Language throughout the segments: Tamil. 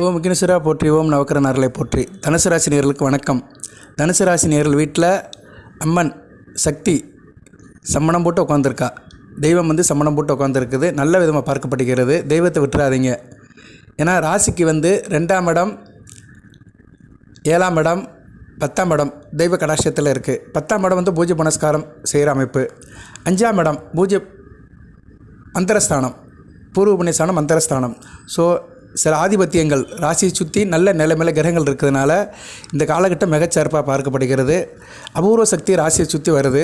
ஓம் விக்னேஸ்வரா போற்றி, ஓம் நவக்கிரன் அருளை போற்றி. தனுசு ராசி நேயர்களுக்கு வணக்கம். தனுசு ராசி நேயர்கள் வீட்டில் அம்மன் சக்தி சம்மணம் போட்டு உட்காந்துருக்கா. தெய்வம் சம்மணம் போட்டு உட்காந்துருக்குது. நல்ல விதமாக பார்க்கப்படுகிறது. தெய்வத்தை விட்டுறாதீங்க. ஏன்னா ராசிக்கு 2ஆம் இடம், 7ஆம் இடம், 10ஆம் இடம் தெய்வ கடாட்சத்தில் இருக்குது. 10ஆம் இடம் பூஜை புனஸ்காரம் செய்கிற அமைப்பு. 5ஆம் இடம் பூஜை மந்திரஸ்தானம், பூர்வ புண்ணியஸ்தானம், மந்திரஸ்தானம். ஸோ சில ஆதிபத்தியங்கள் ராசியை சுற்றி நல்ல நிலைமையில் கிரகங்கள் இருக்கிறதுனால இந்த காலகட்டம் மிகச்சிறப்பாக பார்க்கப்படுகிறது. அபூர்வ சக்தி ராசியை சுற்றி வருது.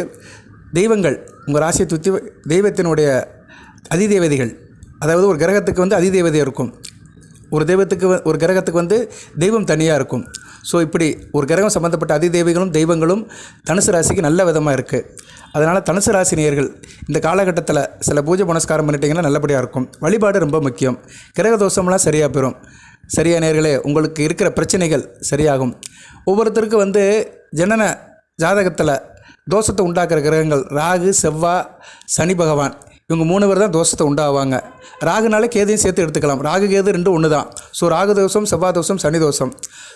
தெய்வங்கள் உங்கள் ராசியை சுற்றி தெய்வத்தினுடைய அதிதேவதைகள், அதாவது ஒரு கிரகத்துக்கு அதிதேவதை இருக்கும், ஒரு கிரகத்துக்கு தெய்வம் தனியாக இருக்கும். ஸோ இப்படி ஒரு கிரகம் சம்மந்தப்பட்ட அதிதேவிகளும் தெய்வங்களும் தனுசு ராசிக்கு நல்ல விதமாக இருக்குது. அதனால் தனுசு ராசி நேயர்கள் இந்த காலகட்டத்தில் சில பூஜை புனஸ்காரம் பண்ணிட்டீங்கன்னா நல்லபடியாக இருக்கும். வழிபாடு ரொம்ப முக்கியம். கிரக தோஷம்லாம் சரியாக போயிடும். சரியா நேயர்களே, உங்களுக்கு இருக்கிற பிரச்சனைகள் சரியாகும். ஒவ்வொருத்தருக்கும் ஜனன ஜாதகத்தில் தோஷத்தை உண்டாக்குற கிரகங்கள் ராகு, செவ்வாய், சனி பகவான், இவங்க 3 பேர் தான் தோஷத்தை உண்டாகுவாங்க. ராகுனாலே கேதையும் சேர்த்து எடுத்துக்கலாம். ராகு கேது 2 ஒன்று தான். ஸோ ராகு தோஷம், செவ்வாய் தோஷம், சனி தோஷம்.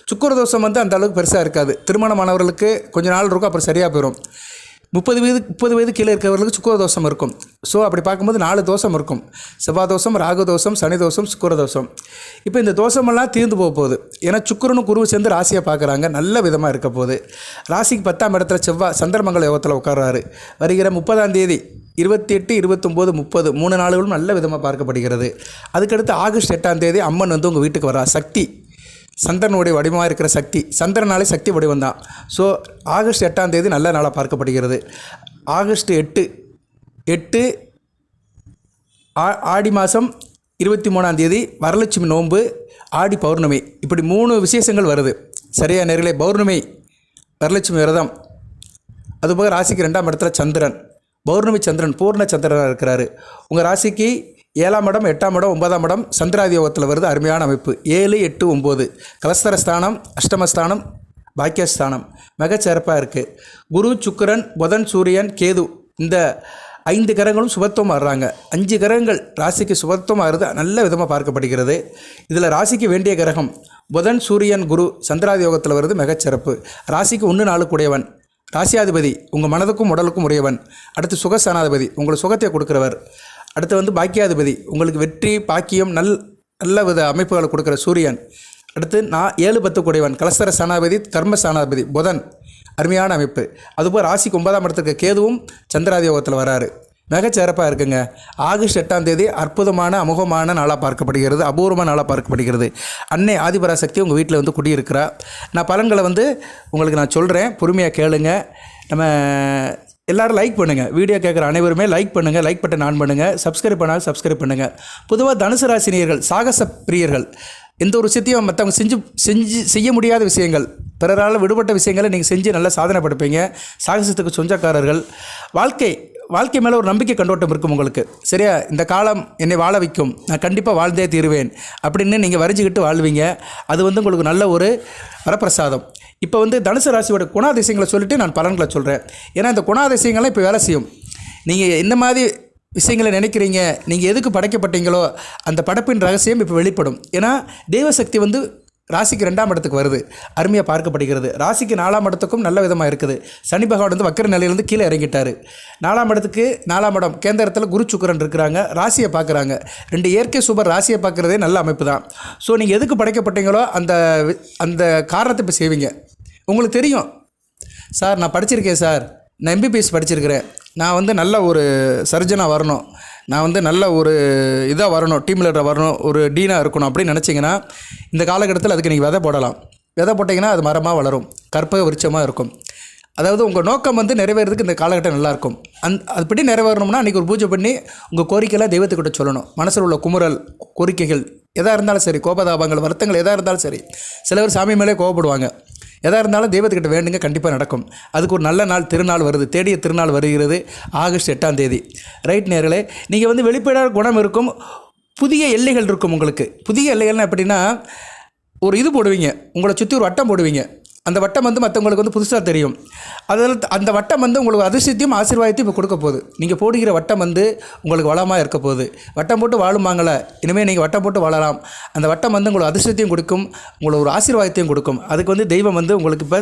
சுக்கிர தோஷம் அந்த அளவுக்கு பெருசாக இருக்காது. திருமணமானவர்களுக்கு கொஞ்ச நாள் இருக்கும், அப்புறம் சரியாக போயிடும். 30 வயது கீழே இருக்கிறவர்களுக்கு சுக்கிர தோஷம் இருக்கும். ஸோ அப்படி பார்க்கும்போது 4 தோஷம் இருக்கும். செவ்வாய் தோஷம், ராகு தோஷம், சனி தோஷம், சுக்கிர தோஷம். இப்போ இந்த தோஷமெல்லாம் தீர்ந்து போகுது. ஏன்னா சுக்கிரனும் குருவும் சேர்ந்து ராசியை பார்க்குறாங்க. நல்ல விதமாக இருக்க போகுது. ராசிக்கு 10ஆம் இடத்துல செவ்வாய் சந்திரமங்கல யோகத்தில் உட்கார்றாரு. வருகிற 30ஆம் தேதி 28, 29, 30 3 நாளுகளும் நல்ல விதமாக பார்க்கப்படுகிறது. அதுக்கடுத்து ஆகஸ்ட் 8ஆம் தேதி அம்மன் உங்கள் வீட்டுக்கு வரா. சக்தி சந்திரனுடைய வடிவமாக இருக்கிற சக்தி, சந்திரனாலே சக்தி வடிவம் தான். ஸோ ஆகஸ்ட் 8ஆம் தேதி நல்ல நாளாக பார்க்கப்படுகிறது. ஆகஸ்ட் 8 ஆடி மாதம் 23ஆம் தேதி வரலட்சுமி நோன்பு, ஆடி பௌர்ணமி, இப்படி 3 விசேஷங்கள் வருது. சரியா நேர்களே, பௌர்ணமி வரலட்சுமி விரதம். அதுபோக ராசிக்கு 2ஆம் இடத்துல சந்திரன், பௌர்ணமி சந்திரன் பூர்ண சந்திரனாக இருக்கிறாரு. உங்கள் ராசிக்கு 7ஆம் இடம், 8ஆம் இடம், 9ஆம் இடம் சந்திராதி யோகத்தில் வருது. அருமையான அமைப்பு. 7, 8, 9 கலஸ்தரஸ்தானம், அஷ்டமஸ்தானம், பாக்கியஸ்தானம் மிகச்சிறப்பாக இருக்குது. குரு, சுக்கிரன், புதன், சூரியன், கேது இந்த 5 கிரகங்களும் சுபத்துவம் வர்றாங்க. 5 கிரகங்கள் ராசிக்கு சுபத்துவம் வருது. நல்ல விதமாக பார்க்கப்படுகிறது. இதில் ராசிக்கு வேண்டிய கிரகம் புதன், சூரியன், குரு சந்திராதி யோகத்தில் வருது. மிகச்சிறப்பு. ராசிக்கு 1, 4 கூடியவன் ராசியாதிபதி, உங்கள் மனதுக்கும் உடலுக்கும் உரியவன். அடுத்து சுகஸ்தானாதிபதி, உங்களுக்கு சுகத்தை கொடுக்குறவர். அடுத்து பாக்கியாதிபதி, உங்களுக்கு வெற்றி, பாக்கியம், நல்ல வித அமைப்புகளை கொடுக்குற சூரியன். அடுத்து 7, 10 கூடியவன் கலஸ்தர ஸ்தானாதிபதி, கர்ம ஸ்தானாதிபதி புதன். அருமையான அமைப்பு. அதுபோல் ராசிக்கு 9ஆம் இடத்துக்கு கேதுவும் சந்திராதி யோகத்தில் வராரு. மிகச்சிறப்பாக இருக்குங்க. ஆகஸ்ட் 8ஆம் தேதி அற்புதமான அமுகமான நாளாக பார்க்கப்படுகிறது. அபூர்வமான நாளாக பார்க்கப்படுகிறது. அன்னை ஆதிபராசக்தி உங்கள் வீட்டில் குடியிருக்கிறா. நான் பலன்களை உங்களுக்கு நான் சொல்கிறேன், பொறுமையாக கேளுங்க. நம்ம எல்லோரும் லைக் பண்ணுங்கள். வீடியோ கேட்குற அனைவருமே லைக் பண்ணுங்கள். லைக் பட்டன் ஆன் பண்ணுங்கள். சப்ஸ்கிரைப் பண்ணாலும் சப்ஸ்கிரைப் பண்ணுங்கள். பொதுவாக தனுசு ராசினியர்கள் சாகச பிரியர்கள். எந்த ஒரு விஷயத்தையும் மற்றவங்க செய்ய முடியாத விஷயங்கள், பிறரால் விடுபட்ட விஷயங்களை நீங்கள் செஞ்சு நல்லா சாதனை படுப்பீங்க. சாகசத்துக்கு சொந்தக்காரர்கள். வாழ்க்கை மேலே ஒரு நம்பிக்கை கண்ணோட்டம் இருக்கும் உங்களுக்கு. சரியா, இந்த காலம் என்னை வாழ வைக்கும், நான் கண்டிப்பாக வாழ்ந்தே தீருவேன் அப்படின்னு நீங்கள் வரைஞ்சிக்கிட்டு வாழ்வீங்க. அது உங்களுக்கு நல்ல ஒரு வரப்பிரசாதம். இப்போ தனுசு ராசியோட குணாதிசயங்களை சொல்லிவிட்டு நான் பலன்களை சொல்கிறேன். ஏன்னா இந்த குணாதிசயங்கள்லாம் இப்போ வேலை செய்யும். நீங்கள் என்ன மாதிரி விஷயங்களை நினைக்கிறீங்க, நீங்கள் எதுக்கு படைக்கப்பட்டீங்களோ அந்த படைப்பின் ரகசியம் இப்போ வெளிப்படும். ஏன்னா தெய்வசக்தி ராசிக்கு 2ஆம் இடத்துக்கு வருது. அருமையாக பார்க்கப்படுகிறது. ராசிக்கு 4ஆம் இடத்துக்கும் நல்ல விதமாக இருக்குது. சனி பகவான் வக்கர நிலையிலேருந்து கீழே இறங்கிட்டார். 4ஆம் இடத்துக்கு 4ஆம் இடம் கேந்திரத்தில் குரு, சுக்கிரன் இருக்கிறாங்க. ராசியை பார்க்குறாங்க. 2 இயற்கை சூப்பர் ராசியை பார்க்குறதே நல்ல அமைப்பு தான். ஸோ நீங்கள் எதுக்கு படைக்கப்பட்டீங்களோ அந்த காரணத்தை இப்போ செய்வீங்க. உங்களுக்கு தெரியும், சார் நான் படிச்சிருக்கேன், சார் நான் MBBS படிச்சிருக்கிறேன், நான் நல்ல ஒரு சர்ஜனாக வரணும், நான் நல்ல ஒரு இதாக வரணும், டீம் லீடராக வரணும், ஒரு டீனாக இருக்கணும் அப்படின்னு நினச்சிங்கன்னா இந்த காலகட்டத்தில் அதுக்கு நீங்கள் விதை போடலாம். விதை போட்டிங்கன்னா அது மரமாக வளரும், கற்பக விருட்சமாக இருக்கும். அதாவது உங்கள் நோக்கம் நிறைவேறதுக்கு இந்த காலகட்டம் நல்லாயிருக்கும். அதுபடி நிறைவேறணும்னா அன்றைக்கி ஒரு பூஜை பண்ணி உங்கள் கோரிக்கையெல்லாம் தெய்வத்துக்கிட்ட சொல்லணும். மனசில் உள்ள குமுறல், கோரிக்கைகள் எதாக இருந்தாலும் சரி, கோபதாபங்கள், வருத்தங்கள் எதாக இருந்தாலும் சரி. சிலவர் சாமி மேலே கோபப்படுவாங்க. எதாக இருந்தாலும் தெய்வத்துக்கிட்ட வேண்டுங்க, கண்டிப்பாக நடக்கும். அதுக்கு ஒரு நல்ல நாள், திருநாள் வருது. தேடிய திருநாள் வருகிறது ஆகஸ்ட் 8ஆம் தேதி. ரைட் நேர்களே, நீங்கள் வெளிப்படையான குணம் இருக்கும். புதிய எல்லைகள் இருக்கும் உங்களுக்கு. புதிய எல்லைகள்னால் எப்படின்னா, ஒரு இது போடுவீங்க, உங்களை சுற்றி ஒரு வட்டம் போடுவீங்க. அந்த வட்டம் வந்து மற்றவங்களுக்கு வந்து புதுசாக தெரியும். அதில் அந்த வட்டம் வந்து உங்களுக்கு அதிர்ஷ்டத்தையும் ஆசீர்வாதத்தையும் இப்போ கொடுக்க போகுது. நீங்கள் போடுகிற வட்டம் வந்து உங்களுக்கு வளமாக இருக்க போகுது. வட்டம் போட்டு வாழுமாங்களே, இனிமேல் நீங்கள் வட்டம் போட்டு வாழலாம். அந்த வட்டம் வந்து உங்களுக்கு அதிர்ஷ்டத்தையும் கொடுக்கும், உங்களுக்கு ஒரு ஆசீர்வாதத்தையும் கொடுக்கும். அதுக்கு வந்து தெய்வம் வந்து உங்களுக்கு இப்போ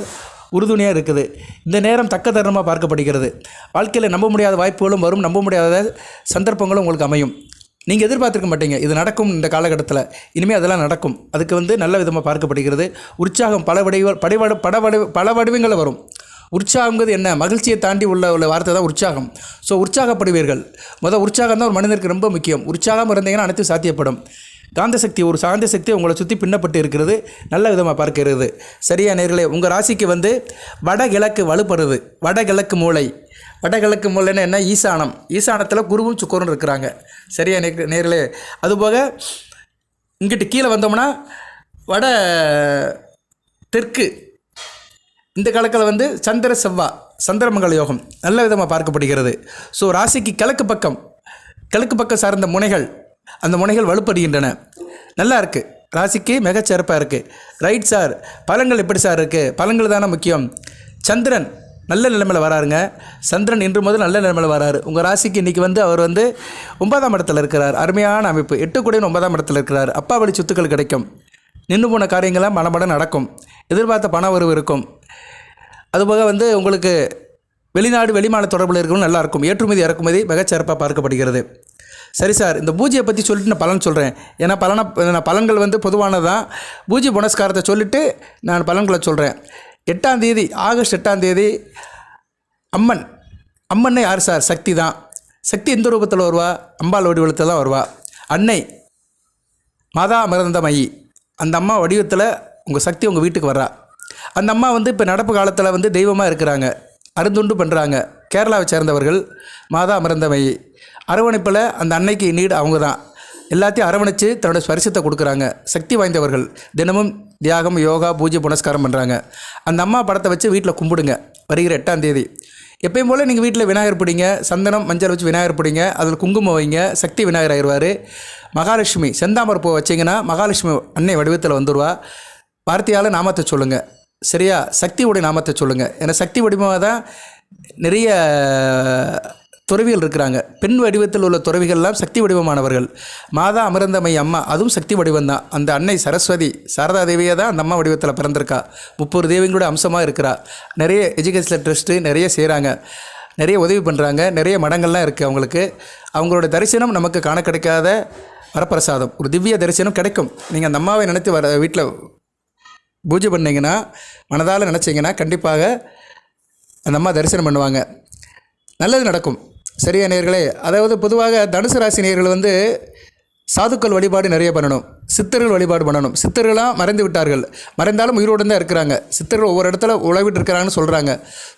உறுதுணையாக இருக்குது. இந்த நேரம் தக்க தருணமாக பார்க்கப்படுகிறது. வாழ்க்கையில் நம்ப முடியாத வாய்ப்புகளும் வரும், நம்ப முடியாத சந்தர்ப்பங்களும் உங்களுக்கு அமையும். நீங்கள் எதிர்பார்த்துருக்க மாட்டீங்க இது நடக்கும் இந்த காலகட்டத்தில். இனிமேல் அதெல்லாம் நடக்கும். அதுக்கு வந்து நல்ல விதமாக பார்க்கப்படுகிறது. உற்சாகம் பல வடிவங்களில் வரும். உற்சாகங்கிறது என்ன? மகிழ்ச்சியை தாண்டி உள்ள வார்த்தை தான் உற்சாகம். ஸோ உற்சாகப்படுவீர்கள். உற்சாகம் தான் ஒரு மனிதனுக்கு ரொம்ப முக்கியம். உற்சாகம் இருந்தீங்கன்னா அனைத்தும் சாத்தியப்படும். ஒரு சாந்த சக்தி உங்களை சுற்றி பின்னப்பட்டு இருக்கிறது. நல்ல விதமாக பார்க்கிறது. சரியா நேர்களே, உங்கள் ராசிக்கு வந்து வடகிழக்கு வலுப்படுது. வடகிழக்கு மூலை. வடகிழக்கு மூலைன்னா என்ன? ஈசானம். ஈசானத்தில் குருவும் சுக்கரும் இருக்கிறாங்க. சரியா நேர்களே, அதுபோக இங்கிட்டு கீழே வந்தோம்னா வட தெற்கு இந்த கலக்கில் வந்து சந்திர செவ்வாய் சந்திரமங்கல யோகம் நல்ல விதமாக பார்க்கப்படுகிறது. ஸோ ராசிக்கு கிழக்கு பக்கம் சார்ந்த முனைகள், அந்த முனைகள் வலுப்படுகின்றன. நல்லா இருக்குது. ராசிக்கு மிகச்சிறப்பாக இருக்குது. ரைட் சார், பலன்கள் எப்படி சார் இருக்குது? பலன்கள் தானே முக்கியம். சந்திரன் நல்ல நிலைமையில் வராருங்க. சந்திரன் இன்று முதல் நல்ல நிலைமையில் வராரு. உங்கள் ராசிக்கு இன்றைக்கி வந்து அவர் வந்து 9ஆம் இடத்துல இருக்கிறார். அருமையான அமைப்பு. 8 கூடையும் 9ஆம் இடத்துல இருக்கிறார். அப்பா வழி சொத்துக்கள் கிடைக்கும். நின்று போன காரியங்கள்லாம் மனமடம் நடக்கும். எதிர்பார்த்த பண வரவு இருக்கும். அதுபோக வந்து உங்களுக்கு வெளிநாடு வெளிமாநில தொடர்பில் இருக்கணும் நல்லாயிருக்கும். ஏற்றுமதி இறக்குமதி மிகச்சிறப்பாக பார்க்கப்படுகிறது. சரி சார், இந்த பூஜையை பற்றி சொல்லிட்டு நான் பலன் சொல்கிறேன். ஏன்னா பலன்கள் வந்து பொதுவானது தான். பூஜை புனஸ்காரத்தை சொல்லிவிட்டு நான் பலன்களை சொல்கிறேன். 8ஆம் தேதி ஆகஸ்ட் 8ஆம் தேதி அம்மன் யார் சார்? சக்தி தான். சக்தி எந்த ரூபத்தில் வருவா? அம்பாள் வடிவத்தில் தான் வருவா. அன்னை மாதா அமிர்தமயி. அந்த அம்மா வடிவத்தில் உங்கள் சக்தி உங்கள் வீட்டுக்கு வர்றா. அந்த அம்மா வந்து இப்போ நடப்பு காலத்தில் வந்து தெய்வமாக இருக்கிறாங்க. அருந்துண்டு பண்ணுறாங்க. கேரளாவை சேர்ந்தவர்கள். மாதா அமிர்தமயி அரவணைப்பில் அந்த அன்னைக்கு நீடு அவங்க தான். எல்லாத்தையும் அரவணைச்சு தன்னோட ஸ்பரிசத்தை கொடுக்குறாங்க. சக்தி வாய்ந்தவர்கள். தினமும் தியாகம், யோகா, பூஜை புனஸ்காரம் பண்ணுறாங்க. அந்த அம்மா படத்தை வச்சு வீட்டில் கும்பிடுங்க. வருகிற 8ஆம் தேதி எப்பயும் போல் நீங்கள் வீட்டில் விநாயகர் பிடிங்க. சந்தனம் மஞ்சள் வச்சு விநாயகர் பிடிங்க. அதில் குங்குமம் வைங்க. சக்தி விநாயகர் ஆயிடுவார். மகாலட்சுமி செந்தாமரை பூ வச்சிங்கன்னா மகாலட்சுமி அன்னை வடிவத்தில் வந்துடுவா. வார்த்தையால் நாமத்தை சொல்லுங்கள். சரியா? சக்தியுடைய நாமத்தை சொல்லுங்கள். ஏன்னா சக்தி வடிவமாக தான் நிறைய துறவிகள் இருக்கிறாங்க. பெண் வடிவத்தில் உள்ள துறவிகள்லாம் சக்தி வடிவமானவர்கள். மாதா அமிர்தமயி அம்மா அதுவும் சக்தி வடிவம் தான். அந்த அன்னை சரஸ்வதி சாரதா தேவியை தான் அந்த அம்மா வடிவத்தில் பிறந்திருக்கா. 30 தேவிங்களோட அம்சமாக இருக்கிறா. நிறைய எஜுகேஷனல் ட்ரஸ்ட்டு நிறைய செய்கிறாங்க. நிறைய உதவி பண்ணுறாங்க. நிறைய மடங்கள்லாம் இருக்குது அவங்களுக்கு. அவங்களோட தரிசனம் நமக்கு காண கிடைக்காத வரப்பிரசாதம். ஒரு திவ்ய தரிசனம் கிடைக்கும். நீங்கள் அந்த அம்மாவை நினைத்து வீட்டில் பூஜை பண்ணிங்கன்னா, மனதால் நினச்சிங்கன்னா கண்டிப்பாக அந்த அம்மா தரிசனம் பண்ணுவாங்க. நல்லது நடக்கும். சரியா நேயர்களே? அதாவது பொதுவாக தனுசு ராசி நேயர்கள் வந்து சாதுக்கள் வழிபாடு நிறைய பண்ணணும். சித்தர்கள் வழிபாடு பண்ணணும். சித்தர்களாக மறைந்து விட்டார்கள். மறைந்தாலும் உயிரோடு தான் இருக்கிறாங்க. சித்தர்கள் ஒவ்வொரு இடத்துல உழவிட்டு இருக்கிறாங்கன்னு சொல்கிறாங்க.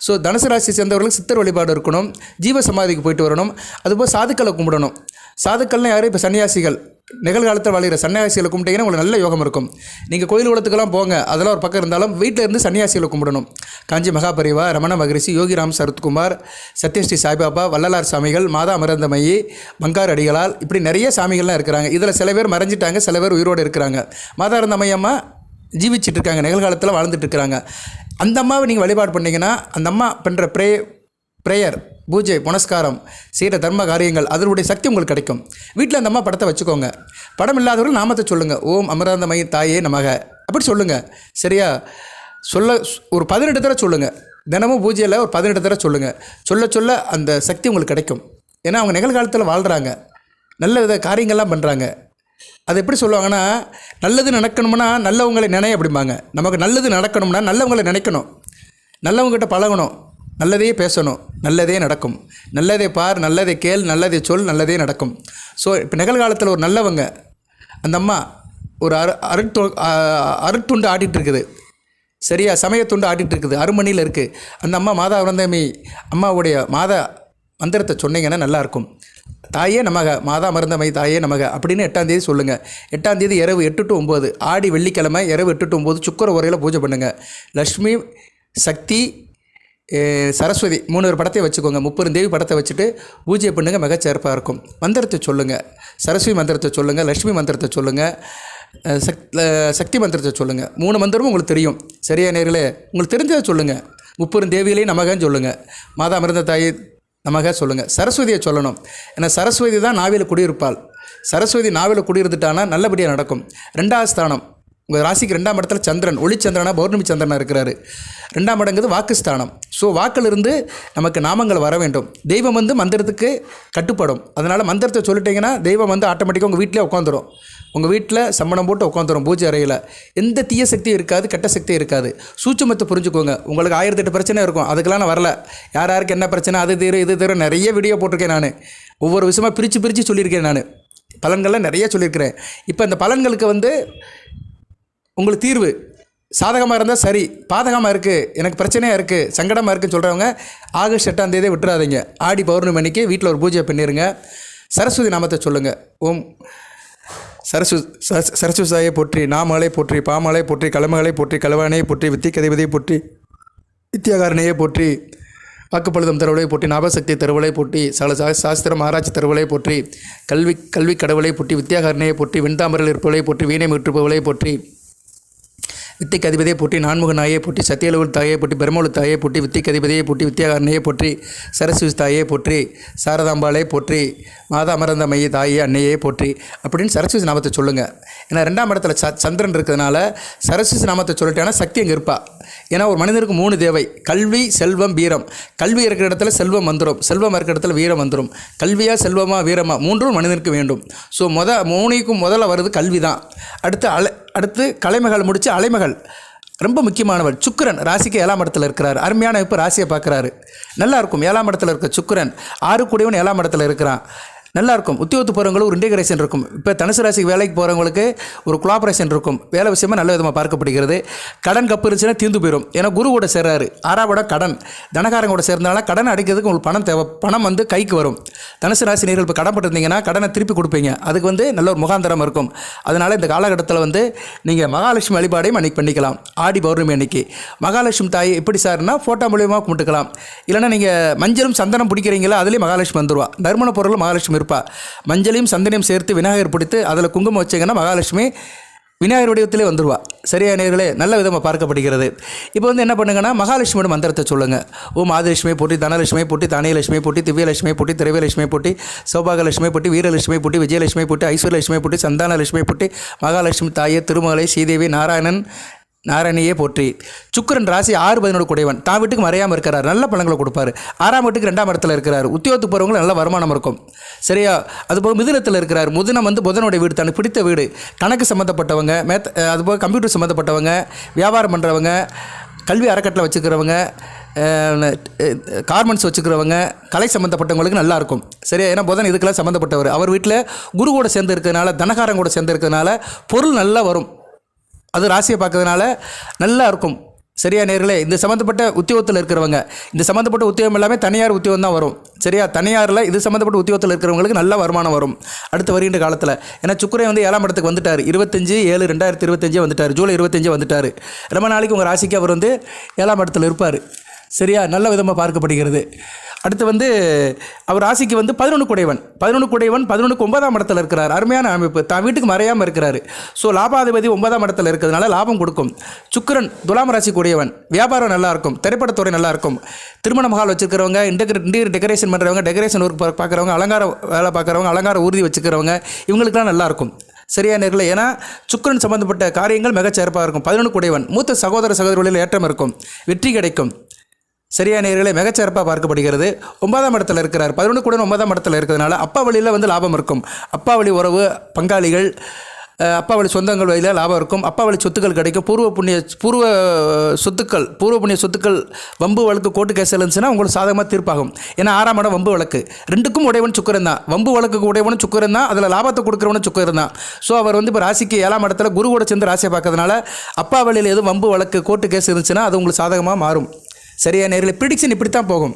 ஸோ தனுசு ராசி சேர்ந்தவர்களுக்கு சித்தர் வழிபாடு இருக்கணும். ஜீவ சமாதிக்கு போயிட்டு வரணும். அதுபோல் சாதுக்களை கும்பிடணும். சாதுக்கள்னு யாரும் இப்போ சன்னியாசிகள், நிகழ்காலத்தில் வாழ்கிற சன்னியாசிகளை கும்பிட்டீங்கன்னா உங்களுக்கு நல்ல யோகம் இருக்கும். நீங்கள் கோயில் குளத்துக்கெல்லாம் போங்க, அதெல்லாம் ஒரு பக்கம் இருந்தாலும் வீட்டில் இருந்து சன்னியாசிகளை கும்பிடணும். காஞ்சி மகாபரிவா, ரமண மகரிஷி, யோகிராம் சரத்குமார், சத்யஸ்ரீ சாய்பாபா, வள்ளலார் சாமிகள், மாதா அமிர்தமயி, பங்கார் அடிகளால், இப்படி நிறைய சாமிகள்லாம் இருக்கிறாங்க. இதில் சில பேர் மறைஞ்சிட்டாங்க, சில பேர் உயிரோடு இருக்கிறாங்க. மாதா அமிர்தமயி அம்மா ஜீவிச்சிட்டு இருக்காங்க, நிகழ்காலத்தில் வாழ்ந்துட்டு இருக்கிறாங்க. அந்த அம்மாவை நீங்கள் வழிபாடு பண்ணிங்கன்னா அந்த அம்மா பண்ணுற ப்ரேயர், பூஜை புனஸ்காரம் செய்கிற தர்ம காரியங்கள் அதனுடைய சக்தி உங்களுக்கு கிடைக்கும். வீட்டில் அந்த அம்மா படத்தை வச்சுக்கோங்க. படம் இல்லாதவர்கள் நாமத்தை சொல்லுங்கள். ஓம் அமிர்தமயி தாயே நமக அப்படி சொல்லுங்கள். சரியா? ஒரு 18 தடவை சொல்லுங்கள். தினமும் பூஜையில் ஒரு 18 தடவை சொல்லுங்கள். சொல்ல அந்த சக்தி உங்களுக்கு கிடைக்கும். ஏன்னா அவங்க நிகழ்காலத்தில் வாழ்கிறாங்க, நல்ல வித காரியங்கள்லாம் பண்ணுறாங்க. அது எப்படி சொல்லுவாங்கன்னா, நல்லது நடக்கணும்னா நல்லவங்களை நினை அப்படிம்பாங்க. நமக்கு நல்லது நடக்கணும்னா நல்லவங்களை நினைக்கணும், நல்லவங்ககிட்ட பழகணும், நல்லதே பேசணும், நல்லதே நடக்கும். நல்லதே பார், நல்லதே கேள், நல்லதே சொல், நல்லதே நடக்கும். ஸோ இப்போ நிகழ்காலத்தில் ஒரு நல்லவங்க, அந்த அம்மா ஒரு அருட்துண்டு ஆடிட்டு இருக்குது. சரியா? சமயத்துண்டு ஆடிட்டு இருக்குது. அருமணியில் இருக்குது. அந்த அம்மா மாதா அமிர்தமயி அம்மாவுடைய மாதா மந்திரத்தை சொன்னீங்கன்னா நல்லாயிருக்கும். தாயே நமக, மாதா அமிர்தமயி தாயே நமக அப்படின்னு 8ஆம் தேதி சொல்லுங்கள். 8ஆம் தேதி இரவு 8 to 9, ஆடி வெள்ளிக்கிழமை இரவு 8 to 9 சுக்கர உரையில் பூஜை பண்ணுங்கள். லக்ஷ்மி, சக்தி, சரஸ்வதி 3 படத்தை வச்சுக்கோங்க. 30 தேவி படத்தை வச்சுட்டு பூஜை பண்ணுங்கள். மிகச்சிறப்பாக இருக்கும். மந்திரத்தை சொல்லுங்கள். சரஸ்வதி மந்திரத்தை சொல்லுங்கள். லக்ஷ்மி மந்திரத்தை சொல்லுங்கள். சக்தி மந்திரத்தை சொல்லுங்கள். 3 மந்திரமும் உங்களுக்கு தெரியும். சரியா நேர்களே? உங்களுக்கு தெரிஞ்சதை சொல்லுங்கள். 30 தேவியிலையும் நமகன்னு சொல்லுங்கள். மாதா அமிர்த தாயை நமக சொல்லுங்கள். சரஸ்வதியை சொல்லணும். ஏன்னா சரஸ்வதி தான் நாவில குடியிருப்பாள். சரஸ்வதி நாவில குடியிருந்துட்டானா நல்லபடியாக நடக்கும். 2வது ஸ்தானம் உங்கள் ராசிக்கு 2ஆம் இடத்துல சந்திரன், ஒளிச்சந்திரனா பௌர்ணமி சந்திரனாக இருக்கிறாரு. 2ஆம் இடங்கிறது வாக்குஸ்தானம். ஸோ வாக்கிலிருந்து நமக்கு நாமங்கள் வர வேண்டும். தெய்வம் வந்து மந்திரத்துக்கு கட்டுப்படும். அதனால் மந்திரத்தை சொல்லிட்டீங்கன்னா தெய்வம் வந்து ஆட்டோமேட்டிக்காக உங்கள் வீட்டிலே உட்காந்துரும். உங்கள் வீட்டில் சம்மணம் போட்டு உட்காந்துரும். பூஜை அறையில் எந்த தீய சக்தியும் இருக்காது, கெட்ட சக்தியும் இருக்காது. சூட்சுமத்தை புரிஞ்சுக்கோங்க. உங்களுக்கு 1008 பிரச்சனை இருக்கும். அதுக்கெல்லாம் நான் வரல. யாருக்கு என்ன பிரச்சனை, அது தீரும் இது தீரும் நிறைய வீடியோ போட்டிருக்கேன். நான் ஒவ்வொரு விஷயமாக பிரித்து சொல்லியிருக்கேன். நான் பலன்கள்லாம் நிறைய சொல்லியிருக்கிறேன். இப்போ இந்த பலன்களுக்கு வந்து உங்களுக்கு தீர்வு சாதகமாக இருந்தால் சரி, பாதகமாக இருக்குது, எனக்கு பிரச்சனையாக இருக்குது, சங்கடமாக இருக்குதுன்னு சொல்கிறவங்க ஆகஸ்ட் 8ஆம் தேதியை விட்டுறாதீங்க. ஆடி பௌர்ணமி அன்னைக்கு வீட்டில் ஒரு பூஜை பண்ணிடுங்க. சரஸ்வதி நாமத்தை சொல்லுங்கள். ஓம் சரஸ்வதி சாயை போற்றி, நாமலை போற்றி, பாமலை போற்றி, கலமகளை போற்றி, கலவானையை போற்றி, வித்திகதிபதியை போற்றி, வித்தியாகாரணையை போற்றி, வாக்குப்பழுதம் தருவலை போற்றி, ஞாபகசக்தி தருவலை போற்றி, சகல சாஸ்திரம் ஆராய்ச்சி தருவலை போற்றி, கல்வி கடவுளை போற்றி, வித்தியாகாரணையை போற்றி, வெண்தாமரில் இருப்பவளை போற்றி, வீணை மீட்டுப்பவளை போற்றி, வித்திக்கு அதிபதியை போற்றி, நான்முக நாயை போற்றி, சத்தியலவுள் தாயை போற்றி, பிரம்மொழு தாயை போற்றி, வித்திக்கு அதிபதியை போற்றி, வித்தியாகாரணையை போற்றி, சரஸ்வதி தாயை போற்றி, சாரதாம்பாளை போற்றி, மாதா அமர்ந்த மைய தாயை அன்னையை போற்றி அப்படின்னு சரஸ்வதி நாமத்தை சொல்லுங்கள். ஏன்னா 2ஆம் இடத்துல சந்திரன் இருக்கிறதுனால சரஸ்வதி நாமத்தை சொல்லிட்டேன்னா சக்தி அங்கே இருப்பா. ஏன்னா ஒரு மனிதனுக்கு 3 தேவை: கல்வி, செல்வம், வீரம். கல்வி இருக்கிற இடத்துல செல்வம் வந்துடும், செல்வம் இருக்கிற இடத்துல வீரம் வந்துடும். கல்வியாக, செல்வமா, வீரமா 3ம் மனிதனுக்கு வேண்டும். ஸோ 3க்கும் முதல்ல வருது கல்வி தான். அடுத்து கலைமகள் முடித்து அலைமகள் ரொம்ப முக்கியமானவள். சுக்கிரன் ராசிக்கு 7ஆம் இடத்துல இருக்கிறார். அருமையான இப்போ ராசியை பார்க்குறாரு. நல்லாயிருக்கும். 7ஆம் இடத்துல இருக்க சுக்கிரன் 6 கூடியவன் 7ஆம் இடத்துல இருக்கிறான். நல்லாயிருக்கும். உத்தியோகத்து போகிறவங்களுக்கு ஒரு இன்டெகிரேஷன் இருக்கும். இப்போ தனுசு ராசிக்கு வேலைக்கு போகிறவங்களுக்கு ஒரு கொலாபரேஷன் இருக்கும். வேலை விஷயமாக நல்ல விதமாக பார்க்கப்படுகிறது. கடன் கப்பு இருந்துச்சுன்னா தீர்ந்து போயிடும். ஏன்னா குருவோட சேர்றாரு. 6ஆம் இடம் கடன். தனகாரங்களோட சேர்ந்தாலும் கடன் அடைக்கிறதுக்கு உங்களுக்கு பணம் தேவை. பணம் வந்து கைக்கு வரும். தனுசு ராசி நேர்கள் இப்போ கடன் பட்டிருந்தீங்கன்னா கடனை திருப்பி கொடுப்பீங்க. அதுக்கு வந்து நல்ல ஒரு முகாந்திரம் இருக்கும். அதனால் இந்த காலகட்டத்தில் வந்து நீங்கள் மகாலட்சுமி வழிபாடையும் அன்றைக்கி பண்ணிக்கலாம். ஆடி பௌர்ணமி அன்னைக்கு மகாலட்சுமி தாய் எப்படி சார்னா ஃபோட்டோ மூலியமாக கும்பிட்டுக்கலாம். இல்லைனா நீங்கள் மஞ்சளும் சந்தனம் பிடிக்கிறீங்களா, அதுலேயும் மகாலட்சுமி வந்துடுவா. நறுமண பொருள் மகாலட்சுமி இருப்பா. மஞ்சளையும் சந்தனையும் சேர்த்து விநாயகர் பிடித்து அதில் குங்குமம் வச்சிங்கன்னா மகாலட்சுமி விநாயகர் வடிவத்திலே வந்துடுவா. சரியா நேர்களே? நல்ல விதமாக பார்க்கப்படுகிறது. இப்போ வந்து என்ன பண்ணுங்கன்னா மகாலட்சுமியோட மந்திரத்தை சொல்லுங்கள். ஓம் ஆதிலட்சுமி போட்டி, தனலட்சுமி போட்டி, தானியலட்சுமி போட்டி, திவ்யலட்சுமி போட்டி, திரவியலட்சுமி போட்டி, சௌபாகலட்சுமி போட்டி, வீரலட்சுமி போட்டி, விஜயலட்சுமி போட்டி, ஐஸ்வர்யலட்சுமி போட்டி, சந்தானலட்சுமி போட்டி, மகாலட்சுமி தாயே, திருமலை, ஸ்ரீதேவி, நாராயணியே போற்றி. சுக்கிரன் ராசி 6-11 கூடையவன். தான் வீட்டுக்கு மறையாமல் இருக்கிறார். நல்ல பலன்களை கொடுப்பாரு. 6ஆம் வீட்டுக்கு 2ஆம் இடத்துல இருக்கிறார். உத்தியோகத்துக்கு போகிறவங்களுக்கு நல்ல வருமானம் இருக்கும். சரியா? அதுபோக மிதுனத்தில் இருக்கிறார். மிதுனம் வந்து புதனுடைய வீடு, தனக்கு பிடித்த வீடு. கணக்கு சம்மந்தப்பட்டவங்க, அதுபோக கம்ப்யூட்டர் சம்மந்தப்பட்டவங்க, வியாபாரம் பண்ணுறவங்க, கல்வி அறக்கட்டளை வச்சுக்கிறவங்க, கார்மெண்ட்ஸ் வச்சுக்கிறவங்க, கலை சம்மந்தப்பட்டவங்களுக்கு நல்லாயிருக்கும். சரியா? ஏன்னா புதன் இதுக்கெல்லாம் சம்மந்தப்பட்டவர். அவர் வீட்டில் குரு கூட சேர்ந்து இருக்கிறதுனால, தனகாரம் கூட சேர்ந்து இருக்கிறதுனால பொருள் நல்லா வரும். அது ராசியை பார்க்கறதுனால நல்லா இருக்கும். சரியா நேர்களே? இந்த சம்மந்தப்பட்ட உத்தியோகத்தில் இருக்கிறவங்க, இந்த சம்மந்தப்பட்ட உத்தியோகம் எல்லாமே தனியார் உத்தியோகம் தான் வரும். சரியா? தனியாரில் இது சம்மந்தப்பட்ட உத்தியோகத்தில் இருக்கிறவங்களுக்கு நல்ல வருமானம் வரும் அடுத்து வருகின்ற காலத்தில். ஏன்னா சுக்கிரன் வந்து 7ஆம் இடத்துக்கு வந்துட்டார். 25/7/2025 வந்துட்டார். ஜூலை 25 வந்துட்டார். ரொம்ப நாளைக்கு உங்கள் ராசிக்கு அவர் வந்து 7ஆம் இடத்துல இருப்பார். சரியா? நல்ல விதமாக பார்க்கப்படுகிறது. அடுத்து வந்து அவர் ராசிக்கு வந்து 11 கூடையவன் 11க்கு 9ஆம் இடத்துல இருக்கிறார். அருமையான அமைப்பு. தான் வீட்டுக்கு மறையாமல் இருக்கிறார். ஸோ லாபாதிபதி 9ஆம் இடத்துல இருக்கிறதுனால லாபம் கொடுக்கும். சுக்கிரன் துலாம் ராசி கூடியவன். வியாபாரம் நல்லாயிருக்கும். திரைப்படத்துறை நல்லாயிருக்கும். திருமண மகால் வச்சுக்கிறவங்க, இன்டீரியர் டெக்கரேஷன் பண்ணுறவங்க, டெக்கரேஷன் ஒர்க் பார்க்குறவங்க, அலங்கார வேலை பார்க்குறவங்க, அலங்கார ஊர்தி வச்சுக்கிறவங்க, இவங்களுக்குலாம் நல்லாயிருக்கும். சரியா நேர்களே? ஏன்னா சுக்கிரன் சம்மந்தப்பட்ட காரியங்கள் மிகச்சிறப்பாக இருக்கும். 11 கூடையவன். மூத்த சகோதர சகோதரிகளில் ஏற்றம் இருக்கும். வெற்றி கிடைக்கும். சரியா நேர்களே? மிகச்சிறப்பாக பார்க்கப்படுகிறது. 9ஆம் இடத்துல இருக்கிறார். 11 கூட 9ஆம் இடத்துல இருக்கிறதுனால அப்பா வழியில் வந்து லாபம் இருக்கும். அப்பா வழி உறவு, பங்காளிகள், அப்பா வழி சொந்தங்கள் வழியில் லாபம் இருக்கும். அப்பா வழி சொத்துக்கள் கிடைக்கும். பூர்வ புண்ணிய சொத்துக்கள் வம்பு வழக்கு கோர்ட்டு கேஸ் இருந்துச்சுன்னா உங்களுக்கு சாதகமாக தீர்ப்பாகும். ஏன்னா 6ஆம் இடம் வம்பு வழக்கு. 2க்கும் உடையவன் சுக்கிரன் தான். வம்பு வழக்குக்கு உடையவனும் சுக்கிரன் தான். அதில் லாபத்தை கொடுக்குறவனும் சுக்கிரன் தான். ஸோ அவர் வந்து இப்போ ராசிக்கு 7ஆம் இடத்துல குருவோட சேர்ந்து ராசியை பார்க்கறதுனால அப்பா வழியில் எதுவும் வம்பு வழக்கு கோர்ட்டு கேஸ் இருந்துச்சுன்னா அது உங்களுக்கு சாதகமாக மாறும். சரியா நேரில்? ப்ரிடிக்ஷன் இப்படி தான் போகும்.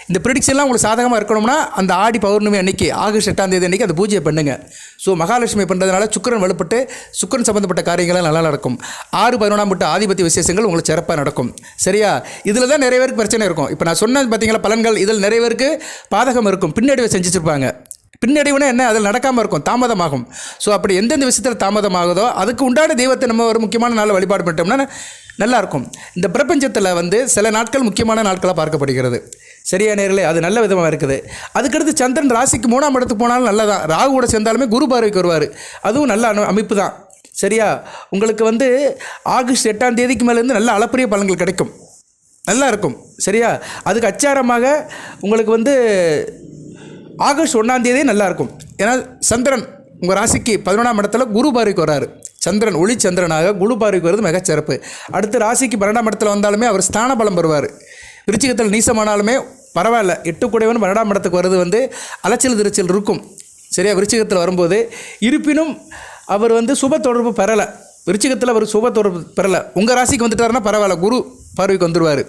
இந்த ப்ரிடிக்ஷன்லாம் உங்களுக்கு சாதகமாக இருக்கணும்னா அந்த ஆடி பௌர்ணமி அன்னைக்கு, ஆகஸ்ட் 8ஆம் தேதி அன்றைக்கி அந்த பூஜையை பண்ணுங்கள். ஸோ மகாலட்சுமி பண்ணுறதுனால சுக்கிரன் வலுப்பட்டு சுக்கிரன் சம்மந்தப்பட்ட காரியங்கள்லாம் நல்லா நடக்கும். 6-11ஆம் வீட்டு ஆதிபத்திய விசேஷங்கள் உங்களுக்கு சிறப்பாக நடக்கும். சரியா? இதில் தான் நிறைய பேருக்கு பிரச்சனை இருக்கும். இப்போ நான் சொன்னது பார்த்தீங்களா பலன்கள், இதில் நிறைய பேருக்கு பாதகம் இருக்கும். பின்னாடி செஞ்சுருப்பாங்க. பின்னடைவுனா என்ன, அதில் நடக்காமல் இருக்கும், தாமதமாகும். ஸோ அப்படி எந்தெந்த விஷயத்தில் தாமதமாகுதோ அதுக்கு உண்டான தெய்வத்தை நம்ம ஒரு முக்கியமான நாளில் வழிபாடு பண்ணிட்டோம்னா நல்லாயிருக்கும். இந்த பிரபஞ்சத்தில் வந்து சில நாட்கள் முக்கியமான நாட்களாக பார்க்கப்படுகிறது. சரியா நேர்களே, அது நல்ல விதமாக இருக்குது. அதுக்கடுத்து சந்திரன் ராசிக்கு 3ஆம் இடத்துக்கு போனாலும் நல்லதான். ராகு கூட சேர்ந்தாலுமே குரு பார்வைக்கு வருவார், அதுவும் நல்ல அமைப்பு தான். சரியா, உங்களுக்கு வந்து ஆகஸ்ட் 8ஆம் தேதிக்கு மேலேருந்து நல்ல அளப்பரிய பலன்கள் கிடைக்கும், நல்லா இருக்கும். சரியா, அதுக்கு அச்சாரமாக உங்களுக்கு வந்து ஆகஸ்ட் 1ஆம் தேதியே நல்லாயிருக்கும். ஏன்னா சந்திரன் உங்கள் ராசிக்கு 11ஆம் இடத்துல குரு பார்வைக்கு வர்றாரு. சந்திரன் ஒளி சந்திரனாக குரு பார்வைக்கு வருது மிகச்சிறப்பு. அடுத்து ராசிக்கு 12ஆம் இடத்துல வந்தாலுமே அவர் ஸ்தான பலம் பெறுவார். விருச்சிகத்தில் நீசமானாலுமே பரவாயில்ல, 8 கூடையவன் 12ஆம் இடத்துக்கு வருது வந்து அலைச்சல் திருச்சல் இருக்கும். சரியா, விருச்சிகத்தில் வரும்போது இருப்பினும் அவர் வந்து சுப தொடர்பு பெறலை. விருச்சிகத்தில் அவர் சுப தொடர்பு பெறலை. உங்கள் ராசிக்கு வந்துட்டாருன்னா பரவாயில்ல, குரு பார்வைக்கு வந்துடுவார்.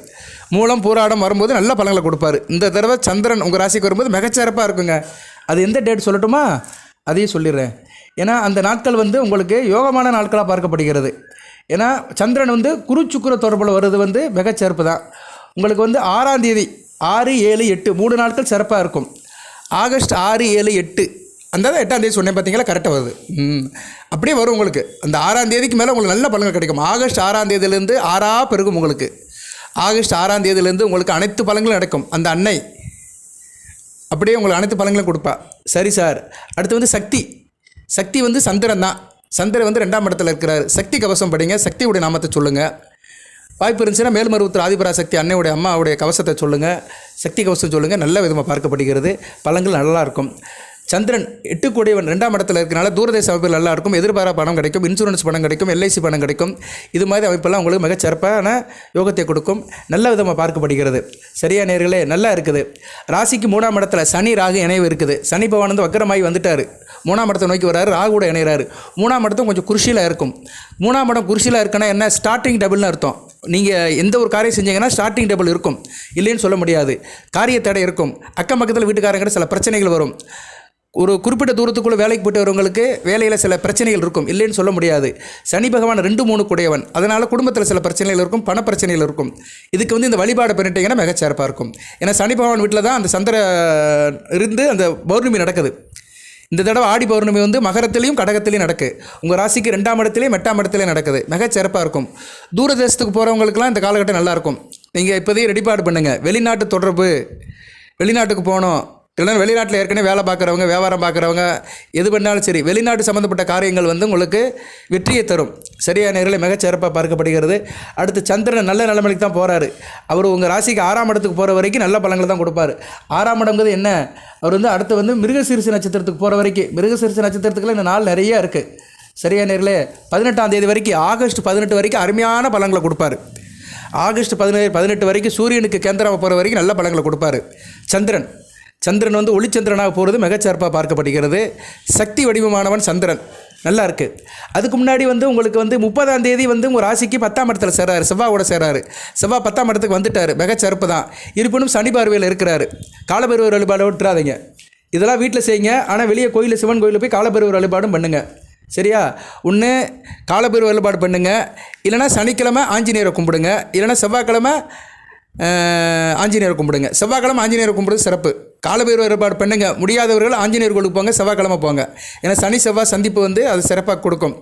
மூலம் பூராடம் வரும்போது நல்ல பலன்களை கொடுப்பார். இந்த தடவை சந்திரன் உங்கள் ராசிக்கு வரும்போது மிகச்சிறப்பாக இருக்குங்க. அது எந்த டேட் சொல்லட்டுமா, அதையும் சொல்லிடுறேன். ஏன்னா அந்த நாட்கள் வந்து உங்களுக்கு யோகமான நாட்களாக பார்க்கப்படுகிறது. ஏன்னா சந்திரன் வந்து குரு சுக்கிர தொடர்பில் வருது வந்து மிகச்சிறப்பு தான். உங்களுக்கு வந்து 6ஆம் தேதி 6, 7, 8 3 நாட்கள் சிறப்பாக இருக்கும். ஆகஸ்ட் 6, 7, 8 அந்த 8ஆம் தேதி சொன்னேன் பார்த்தீங்களா, கரெக்டாக வருது. அப்படியே வரும் உங்களுக்கு. அந்த 6ஆம் தேதிக்கு மேலே உங்களுக்கு நல்ல பலன்கள் கிடைக்கும். ஆகஸ்ட் 6ஆம் தேதியிலேருந்து 6ஆக பெருகும் உங்களுக்கு. ஆகஸ்ட் 6ஆம் தேதியிலேருந்து உங்களுக்கு அனைத்து பலன்களும் நடக்கும். அந்த அன்னை அப்படியே உங்களுக்கு அனைத்து பலன்களும் கொடுப்பா. சரி சார், அடுத்து வந்து சக்தி வந்து சந்திரன் தான். சந்திரன் வந்து 2ஆம் இடத்துல இருக்கிறார். சக்தி கவசம் படிங்க, சக்தியுடைய நாமத்தை சொல்லுங்கள். வாய்ப்பு இருந்துச்சுன்னா மேல்மருவத்தூர் ஆதிபராசக்தி அன்னையுடைய அம்மாவுடைய கவசத்தை சொல்லுங்கள், சக்தி கவசம் சொல்லுங்கள். நல்ல விதமாக பார்க்கப்படுகிறது, பலன்கள் நல்லாயிருக்கும். சந்திரன் 8 கூடையவன் 2ஆம் இடத்துல இருக்கிறனால தூரதேச அமைப்பில் நல்லா இருக்கும். எதிர்பாரா பணம் கிடைக்கும், இன்சூரன்ஸ் பணம் கிடைக்கும், எல்ஐசி பணம் கிடைக்கும். இது மாதிரி அமைப்பெல்லாம் உங்களுக்கு மிகச்சிறப்பான யோகத்தை கொடுக்கும். நல்ல விதமாக பார்க்கப்படுகிறது. சரியா நேர்களே, நல்லா இருக்குது. ராசிக்கு 3ஆம் இடத்துல சனி ராகு இணைவு இருக்குது. சனி பகவான் வந்து வக்கரமாகி வந்துட்டார், 3ஆம் இடத்தை நோக்கி வர்றாரு, ராகு கூட இணைகிறாரு. 3ஆம் இடத்தும் கொஞ்சம் குருஷியில் இருக்கும். 3ஆம் இடம் குருஷியில் இருக்குன்னா என்ன, ஸ்டார்டிங் டபுள்னு அர்த்தம். நீங்கள் எந்த ஒரு காரியம் செஞ்சீங்கன்னா ஸ்டார்டிங் டபுள் இருக்கும், இல்லைன்னு சொல்ல முடியாது. காரிய தடை இருக்கும். அக்கம் பக்கத்தில் வீட்டுக்காரங்கிட்ட சில பிரச்சனைகள் வரும். ஒரு குறிப்பிட்ட தூரத்துக்குள்ளே வேலைக்கு போய்ட்டு வரவங்களுக்கு வேலையில் சில பிரச்சனைகள் இருக்கும், இல்லைன்னு சொல்ல முடியாது. சனி பகவான் 2, 3 கூடையவன், அதனால் குடும்பத்தில் சில பிரச்சனைகள் இருக்கும், பண பிரச்சனைகள் இருக்கும். இதுக்கு வந்து இந்த வழிபாடு பண்ணிட்டீங்கன்னா மிகச்சிறப்பாக இருக்கும். ஏன்னா சனி பகவான் வீட்டில் தான் அந்த சந்திரன் இருந்து அந்த பௌர்ணமி நடக்குது. இந்த தடவை ஆடி பௌர்ணமி வந்து மகரத்திலையும் கடகத்திலையும் நடக்குது. உங்கள் ராசிக்கு 2ஆம் இடத்துலையும் 8ஆம் இடத்துலையும் நடக்குது. மிகச்சிறப்பாக இருக்கும். தூரதேசத்துக்கு போகிறவங்களுக்குலாம் இந்த காலகட்டம் நல்லாயிருக்கும். நீங்கள் இப்போதையும் ரெடிபாடு பண்ணுங்கள். வெளிநாட்டு தொடர்பு, வெளிநாட்டுக்கு போகணும், இல்லைன்னா வெளிநாட்டில் ஏற்கனவே வேலை பார்க்குறவங்க, வியாபாரம் பார்க்குறவங்க, எது பண்ணாலும் சரி, வெளிநாட்டு சம்மந்தப்பட்ட காரியங்கள் வந்து உங்களுக்கு வெற்றியை தரும். சரியான நேரில் மிகச்சிறப்பாக பார்க்கப்படுகிறது. அடுத்து சந்திரன் நல்ல நிலைமைக்கு தான் போகிறாரு. அவர் உங்கள் ராசிக்கு 6ஆம் இடத்துக்கு போகிற வரைக்கும் நல்ல பலன்களை தான் கொடுப்பார். 6ஆம் இடங்கிறது என்ன, அவர் வந்து அடுத்து வந்து மிருகசீரிச நட்சத்திரத்துக்கு போகிற வரைக்கும், மிருகசீரிச நட்சத்திரத்துக்குள்ள இந்த நாள் நிறையா இருக்குது. சரியான நேரில் 18ஆம் தேதி வரைக்கும், ஆகஸ்ட் 18 வரைக்கும் அருமையான பலன்களை கொடுப்பார். ஆகஸ்ட் 18 வரைக்கும் சூரியனுக்கு கேந்திரமாக போகிற வரைக்கும் நல்ல பலன்களை கொடுப்பார். சந்திரன் வந்து ஒளிச்சந்திரனாக போகிறது மிகச்சிறப்பாக பார்க்கப்படுகிறது. சக்தி வடிவமானவன் சந்திரன், நல்லா இருக்குது. அதுக்கு முன்னாடி வந்து உங்களுக்கு வந்து 30ஆம் தேதி வந்து உங்கள் ராசிக்கு 10ஆம் இடத்துல சேர்றாரு, செவ்வாயோட சேர்றாரு. செவ்வாய் 10ஆம் இடத்துக்கு வந்துட்டார், மிகச்சிறப்பு தான். இருப்பினும் சனி பார்வையில் இருக்கிறாரு. காலபைரவர் வழிபாடு விட்டுறாதீங்க, இதெல்லாம் வீட்டில் செய்யுங்க. ஆனால் வெளியே கோயில், சிவன் கோயிலில் போய் காலபைரவர் வழிபாடும் பண்ணுங்கள். சரியா, ஒன்று காலபைரவர் வழிபாடு பண்ணுங்கள், இல்லைனா சனிக்கிழமை ஆஞ்சநேயரை கும்பிடுங்க, இல்லைனா செவ்வாய்க்கிழமை ஆஞ்சநேயரை கும்பிடுங்க. செவ்வாய்க்கிழமை ஆஞ்சநேயரை கும்பிடுறது சிறப்பு. காலபைரவர் வழிபாடு பண்ணுங்க, முடியாதவர்கள் ஆஞ்சநேயர் கோயிலுக்கு போங்க, செவ்வாய்க்கிழமை போங்க. ஏன்னா சனி செவ்வாய் சந்திப்பு வந்து அது சிறப்பாக கொடுக்கும்.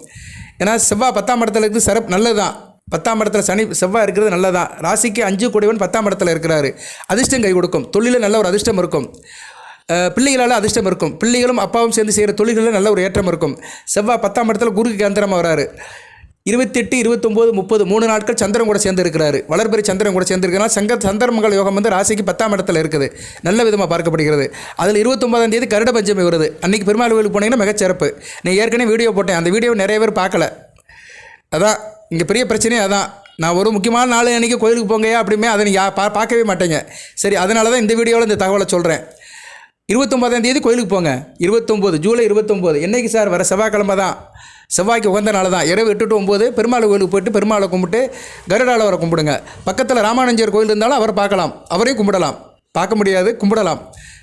ஏன்னா செவ்வாய் 10ஆம் இடத்துல இருக்குது, சிறப்பு, நல்லது தான். 10ஆம் இடத்துல சனி செவ்வாய் இருக்கிறது நல்லதான். ராசிக்கு 5 கூடையவன் 10ஆம் இடத்துல இருக்கிறாரு. அதிர்ஷ்டம் கை கொடுக்கும், தொழிலில் நல்ல ஒரு அதிர்ஷ்டம் இருக்கும், பிள்ளைகளால் அதிர்ஷ்டம் இருக்கும். பிள்ளைகளும் அப்பாவும் சேர்ந்து செய்கிற தொழில்களில் நல்ல ஒரு ஏற்றம் இருக்கும். செவ்வாய் 10ஆம் இடத்துல குருக்கு கேந்திரமாக வராரு. 28, 29, 30 3 நாட்கள் சந்திரன் கூட சேர்ந்து இருக்கிறாரு. வளர்பெரி சந்திரன் கூட சேர்ந்து இருக்கிறனால சந்திரமங்கல யோகம் வந்து ராசிக்கு 10ஆம் இடத்துல இருக்குது, நல்ல விதமாக பார்க்கப்படுகிறது. அதில் 29ஆம் தேதி கருட பஞ்சமி வருது. அன்றைக்கி பெருமாள் கோயிலுக்கு போனீங்கன்னா மிகச்சிறப்பு. நான் ஏற்கனவே வீடியோ போட்டேன், அந்த வீடியோ நிறைய பேர் பார்க்கல. அதான் இங்கே பெரிய பிரச்சனையே அதான். நான் ஒரு முக்கியமான நாள் அன்றைக்கி கோயிலுக்கு போங்கயா அப்படிமே அதை நீங்கள் பார்க்கவே மாட்டேங்க. சரி, அதனால தான் இந்த வீடியோவில் இந்த தகவலை சொல்கிறேன். 29ஆம் தேதி கோயிலுக்கு போங்க. 29 ஜூலை 29 என்றைக்கு சார், வர செவ்வாய்க்கிழமை தான். செவ்வாய்க்கு உகந்த நாள் தான். இரவு 8 to 9 பெருமாள் கோயிலுக்கு போய்ட்டு பெருமாளை கும்பிட்டு கருடாளவரை கும்பிடுங்க. பக்கத்தில் ராமானுஜர் கோயில் இருந்தாலும் அவர் பார்க்கலாம், அவரையும் கும்பிடலாம். பார்க்க முடியாது, கும்பிடலாம்.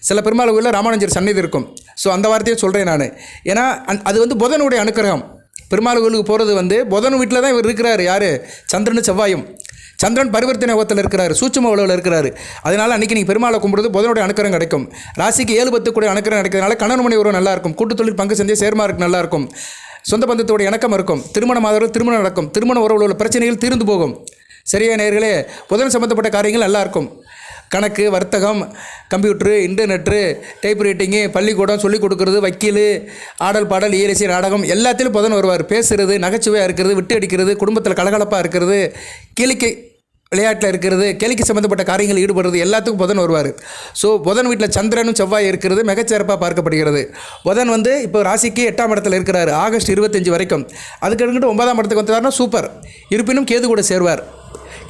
சில பெருமாள் கோயிலில் ராமானுஜர் சந்நிதி இருக்கும். ஸோ அந்த வார்த்தையை சொல்கிறேன் நான். ஏன்னா அது வந்து புதனுடைய அனுக்கிரகம். பெருமாள் கோயிலுக்கு போகிறது வந்து புதன் வீட்டில் தான் இவர் இருக்கிறார். யார், சந்திரனு செவ்வாயும். சந்திரன் பரிவர்த்தனை யோகத்தில் இருக்கிறாரு, சூட்சும உலகில் இருக்கிறாரு. அதனால் அன்றைக்கி நீங்கள் பெருமாளை கும்பிடுறது புதனுடைய அனுக்கிரகம் கிடைக்கும். ராசிக்கு 7-10 கூட அனுக்கிரகம் கிடைக்கிறதுனால கணவன் மனைவி உறவு நல்லாயிருக்கும். கூட்டு தொழில் பங்கு செஞ்சு சேர்மாருக்கு நல்லாயிருக்கும். சொந்த பந்தத்தோட இணக்கம் இருக்கும். திருமணமாதவர்கள் திருமணம் நடக்கும். திருமண உறவில் உள்ள பிரச்சனைகள் தீர்ந்து போகும். சரியா நேயர்களே, புதன் சம்மந்தப்பட்ட காரியங்கள் நல்லாயிருக்கும். கணக்கு, வர்த்தகம், கம்ப்யூட்ரு, இன்டர்நெட்டு, டைப் ரைட்டிங்கு, பள்ளிக்கூடம், சொல்லிக் கொடுக்குறது, வக்கீல், ஆடல் பாடல், இயலிசை, நாடகம் எல்லாத்திலும் புதன் வருவார். பேசுகிறது, நகைச்சுவையாக இருக்கிறது, விட்டு அடிக்கிறது, குடும்பத்தில் கலகலப்பாக இருக்கிறது, கேளிக்கை விளையாட்டில் இருக்கிறது, கேளிக்கை சம்மந்தப்பட்ட காரியங்கள் ஈடுபடுறது எல்லாத்துக்கும் புதன் வருவார். ஸோ புதன் வீட்டில் சந்திரனும் செவ்வாய் இருக்கிறது மிகச்சிறப்பாக பார்க்கப்படுகிறது. புதன் இப்போ ராசிக்கு 8ஆம் இடத்துல இருக்கிறார் ஆகஸ்ட் 25 வரைக்கும். அதுக்கு 9ஆம் இடத்துக்கு வந்துட்டார்னா சூப்பர். இருப்பினும் கேது கூட சேருவார்.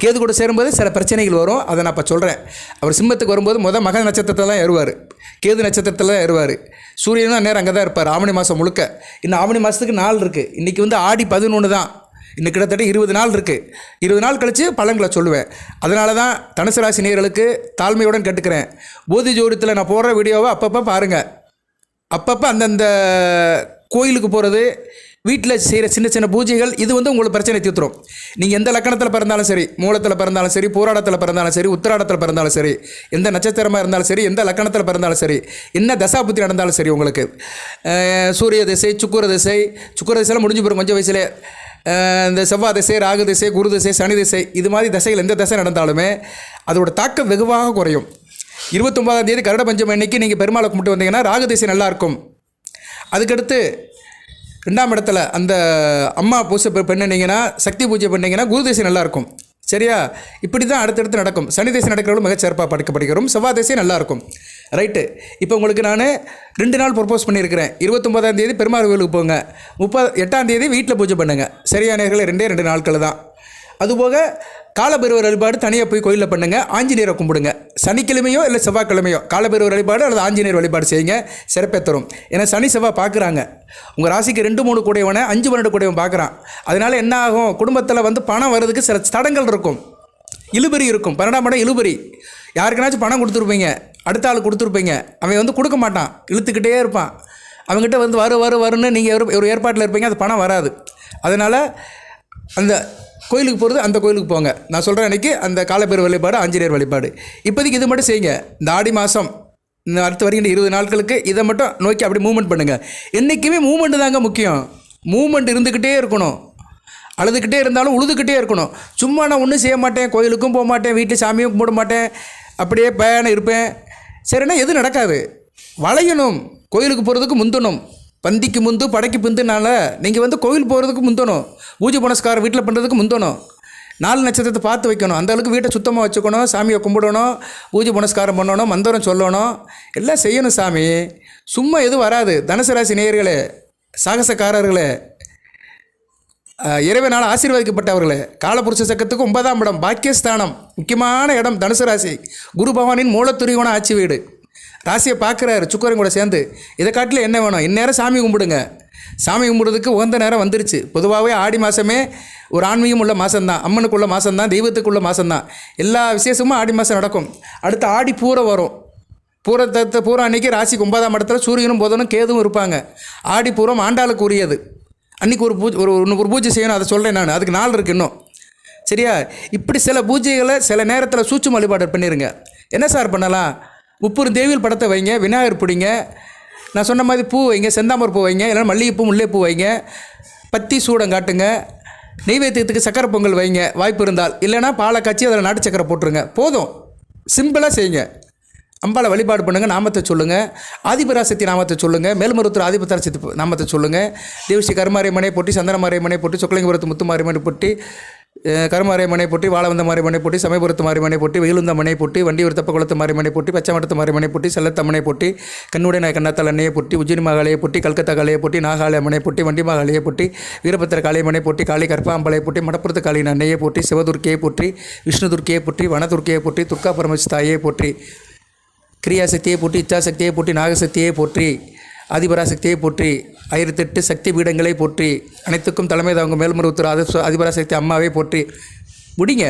கேது கூட சேரும்போது சில பிரச்சனைகள் வரும். அதை நான் இப்போ சொல்கிறேன். அவர் சிம்மத்துக்கு வரும்போது மக நட்சத்திரத்தில் தான் ஏறுவார். கேது நட்சத்திரத்தில் தான் ஏறுவார். சூரியனும் நேரம் அங்கே தான் இருப்பார் ஆவணி மாதம் முழுக்க. இன்னும் ஆவணி மாதத்துக்கு நாள் இருக்குது. இன்றைக்கி ஆடி 11 தான். இன்னும் கிட்டத்தட்ட 20 நாள் இருக்குது. 20 நாள் கழித்து பலன்களை சொல்லுவேன். அதனால தான் தனுசு ராசி நேயர்களுக்கு தாழ்மையுடன் கேட்டுக்கிறேன். பூதி ஜோதிடத்தில் நான் போடுற வீடியோவை அப்பப்போ பாருங்கள். அப்பப்போ அந்தந்த கோயிலுக்கு போகிறது, வீட்டில் செய்கிற சின்ன சின்ன பூஜைகள் இது உங்களுக்கு பிரச்சனை தீர்த்துரும். நீங்கள் எந்த லக்கணத்தில் பிறந்தாலும் சரி, மூலத்தில் பிறந்தாலும் சரி, பூராடத்தில் பிறந்தாலும் சரி, உத்திராடத்தில் பிறந்தாலும் சரி, எந்த நட்சத்திரமாக இருந்தாலும் சரி, எந்த லக்கணத்தில் பிறந்தாலும் சரி, என்ன தசாபுத்தி நடந்தாலும் சரி, உங்களுக்கு சூரிய திசை, சுக்கிர திசையில் முடிஞ்சு போயிடும் கொஞ்சம் வயசுல. இந்த செவ்வாய் திசை, ராகு திசை, குரு திசை, சனி திசை, இது மாதிரி திசைகள் எந்த திசை நடந்தாலுமே அதோட தாக்கம் வெகுவாக குறையும். 29ஆம் தேதி கருட பஞ்சமி அன்னைக்கு நீங்கள் பெருமாளை கும்பிட்டு வந்தீங்கன்னா ராகு திசை நல்லாயிருக்கும். அதுக்கடுத்து 2ஆம் இடத்துல அந்த அம்மா பூஜை பண்ணினீங்கன்னா, சக்தி பூஜை பண்ணிங்கன்னா குரு திசை நல்லாயிருக்கும். சரியா? இப்படி தான் அடுத்தடுத்து நடக்கும். சனி திசை நடக்கிறவங்களும் மிகச்சிறப்பாக படிக்கப்படுகிறோம். செவ்வாய் திசை நல்லாயிருக்கும். ரைட்டு. இப்போ உங்களுக்கு நான் 2 நாள் ப்ரப்போஸ் பண்ணியிருக்கிறேன். 29ஆம் தேதி பெருமாள் கோவிலுக்கு போங்க, 8ஆம் தேதி வீட்டில் பூஜை பண்ணுங்கள். சரியானவர்களே, 2 நாட்கள் தான். அதுபோக காலபைரவர் வழிபாடு தனியாக போய் கோயிலில் பண்ணுங்கள். ஆஞ்சநேயரை கும்பிடுங்க. சனிக்கிழமையோ இல்லை செவ்வாய்க்கிழமையோ காலபைரவர் வழிபாடு அல்லது ஆஞ்சநேயர் வழிபாடு செய்யுங்க. சிறப்பே தரும். ஏன்னா சனி செவ்வாய் பார்க்குறாங்க. உங்கள் ராசிக்கு 2-3 கூடையவனை 5-12 கூடையவன் பார்க்குறான். அதனால் என்ன ஆகும், குடும்பத்தில் பணம் வர்றதுக்கு சில தடங்கள் இருக்கும், இழுபறி இருக்கும். 12ஆம் இடம் இழுபறி. யாருக்குனாச்சும் பணம் கொடுத்துருப்பீங்க, அடுத்த ஆள் கொடுத்துருப்பீங்க, அவன் கொடுக்க மாட்டான், இழுத்துக்கிட்டே இருப்பான். அவங்ககிட்ட வருன்னு நீங்கள் ஒரு ஏற்பாட்டில் இருப்பீங்க, அது பணம் வராது. அதனால் அந்த கோயிலுக்கு போகிறது அந்த கோயிலுக்கு போங்க. நான் சொல்கிறேன் அன்றைக்கி அந்த காலபைரவர் வழிபாடு, ஆஞ்சநேயர் வழிபாடு. இப்போதைக்கு இது மட்டும் செய்யுங்க. இந்த ஆடி மாதம் இந்த அடுத்து வருகின்ற 20 நாட்களுக்கு இதை மட்டும் நோக்கி அப்படி மூவ்மெண்ட் பண்ணுங்கள். என்றைக்குமே மூவ்மெண்ட்டு தாங்க முக்கியம். மூவ்மெண்ட் இருந்துக்கிட்டே இருக்கணும். அழுதுகிட்டே இருந்தாலும் உழுதுகிட்டே இருக்கணும். சும்மா நான் ஒன்றும் செய்ய மாட்டேன், கோயிலுக்கும் போக மாட்டேன், வீட்டில் சாமியும் கும்பிட மாட்டேன், அப்படியே பயணம் இருப்பேன், சரிண்ணா எதுவும் நடக்காது. வளையணும். கோயிலுக்கு போகிறதுக்கு முந்தணும். பந்திக்கு முந்து படைக்கு பிந்துனால நீங்கள் கோவில் போகிறதுக்கு முந்தணும். பூஜை புனஸ்காரம் வீட்டில் பண்ணுறதுக்கு முந்தணும். 4 நட்சத்திரத்தை பார்த்து வைக்கணும். அந்த அளவுக்கு வீட்டை சுத்தமாக வச்சுக்கணும், சாமியை கும்பிடணும், பூஜை புனஸ்காரம் பண்ணணும், மந்திரம் சொல்லணும், எல்லாம் செய்யணும். சாமி சும்மா எதுவும் வராது. தனுசு ராசி நேயர்களே, சாகசக்காரர்களே, இறைவனால் ஆசீர்வதிக்கப்பட்டவர்களே, காலபுருஷ சக்கரத்துக்கு 9ஆம் இடம் பாக்கியஸ்தானம், முக்கியமான இடம் தனுசு ராசி. குரு பகவானின் மூலத்துரியோன ஆட்சி வீடு. ராசியை பார்க்குறாரு சுக்கரன் கூட சேர்ந்து. இதை காட்டில் என்ன வேணும்? இந்நேரம் சாமி கும்பிடுங்க. சாமி கும்பிடுறதுக்கு உகந்த நேரம் வந்துருச்சு. பொதுவாகவே ஆடி மாதமே ஒரு ஆன்மீகம் உள்ள மாதம்தான், அம்மனுக்குள்ள மாதம்தான், தெய்வத்துக்குள்ள மாதம்தான். எல்லா விசேஷமும் ஆடி மாதம் நடக்கும். அடுத்து ஆடி பூரம் வரும். பூரம் அன்றைக்கி ராசிக்கு 9ஆம் இடத்துல சூரியனும் புதனும் கேதுவும் இருப்பாங்க. ஆடி பூரம் ஆண்டாளுக்கு உரியது. அன்றைக்கி ஒரு பூஜை செய்யணும். அதை சொல்கிறேன் நான். அதுக்கு நாள் இருக்குது இன்னும். சரியா? இப்படி சில பூஜைகளை சில நேரத்தில் சூட்சும வழிபாடு பண்ணிடுங்க. என்ன சார் பண்ணலாம்? உப்புரும் தேவியல் படத்தை வைங்க, விநாயகர் பிடிங்க, நான் சொன்ன மாதிரி பூ வைங்க, செந்தாமரை பூ வைங்க, இல்லைன்னா மல்லிகைப்பூ முல்லைப்பூ வைங்க, பத்தி சூடம் காட்டுங்க, நெய்வேத்தியத்துக்கு சக்கரை பொங்கல் வைங்க வாய்ப்பு இருந்தால், இல்லைனா பாலை காய்ச்சி அதில் நாட்டு சக்கரை போட்டுருங்க. போதும். சிம்பிளாக செய்யுங்க. அம்பாளை வழிபாடு பண்ணுங்கள். நாமத்தை சொல்லுங்கள். ஆதிபராசக்தி நாமத்தை சொல்லுங்கள். மேல்மருத்தூர் ஆதிபராசக்தி நாமத்தை சொல்லுங்கள். தேவஸ்ரீ கருமாரியம்மனை போட்டி, சந்தனமாரியம்மனை போட்டி, சொக்கலிங்கபுரத்து முத்துமாரியம்மனை போட்டி, கருமாரியம்மனை போட்டி, வாழவந்த மாரியம்மனை போட்டி, சமயபுரத்து மாரியம்மனை போட்டி, வெயிலுந்தம்மனை போட்டி, வண்டியூர் தப்பக்குளத்து மாரியம்மனை போட்டி, பச்சைமடத்து மாரியம்மனை போட்டி, செல்லத்தம்மனை போட்டி, கண்ணுடைய கண்ணத்தால் அன்னையை போட்டி, உஜ்ஜினி மகாலையை போட்டி, கல்கத்தா காலையை போட்டி, நாகாலய அம்மனை போட்டி, வண்டி மகாலையை போட்டி, வீரபத்திர காளியம்மனை போட்டி, காளி கற்பாம்பலை போட்டி, மடப்புறத்து காளியின் அன்னையை போட்டி, சிவதுர்க்கையை போற்றி, விஷ்ணு துர்க்கையை போற்றி, வனதுர்க்கையை போற்றி, துர்கா பரமேஸ்வரி தாயை போற்றி, கிரியாசக்தியை போற்றி, இச்சாசக்தியை போற்றி, நாகசக்தியை போற்றி, ஆதிபராசக்தியை போற்றி, 1008 சக்தி பீடங்களை போற்றி, அனைத்துக்கும் தலைமை தாங்கும் மேல்மருவத்தூர் ஆதிபராசக்தி அம்மாவை போற்றி முடிங்க.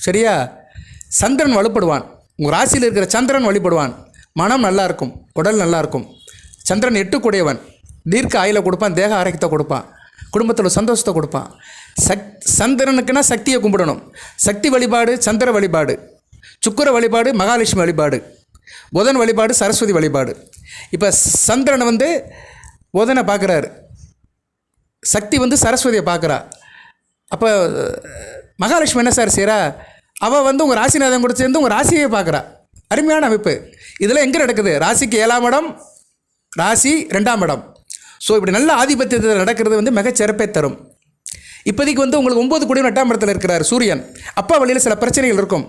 சரியா? சந்திரன் வலுப்படுவான். உங்கள் ராசியில் இருக்கிற சந்திரன் வழிபடுவான். மனம் நல்லாயிருக்கும், உடல் நல்லாயிருக்கும். சந்திரன் 8 கூடையவன். தீர்க்க ஆயுளை கொடுப்பான், தேக ஆரோக்கியத்தை கொடுப்பான், குடும்பத்தில் சந்தோஷத்தை கொடுப்பான். சந்திரனுக்குன்னா சக்தியை கும்பிடணும். சக்தி வழிபாடு சந்திர வழிபாடு, சுக்கிர வழிபாடு மகாலட்சுமி வழிபாடு, புதன் வழிபாடு சரஸ்வதி வழிபாடு. இப்போ சந்திரனை வந்து புதனை பார்க்குறாரு, சக்தி வந்து சரஸ்வதியை பார்க்குறா. அப்போ மகாலட்சுமி என்ன சார் செய்கிறா? அவள் வந்து உங்கள் ராசிநாதன் கூட சேர்ந்து உங்கள் ராசியை பார்க்குறா. அருமையான அமைப்பு. இதில் எங்கே நடக்குது? ராசிக்கு 7ஆம் இடம், ராசி 2ஆம் இடம். ஸோ இப்படி நல்ல ஆதிபத்தியத்தில் நடக்கிறது வந்து மிகச்சிறப்பை தரும். இப்போதைக்கு வந்து உங்களுக்கு 9 கூடிய 8ஆம் இடத்துல இருக்கிறார் சூரியன். அப்பா வழியில் சில பிரச்சனைகள் இருக்கும்.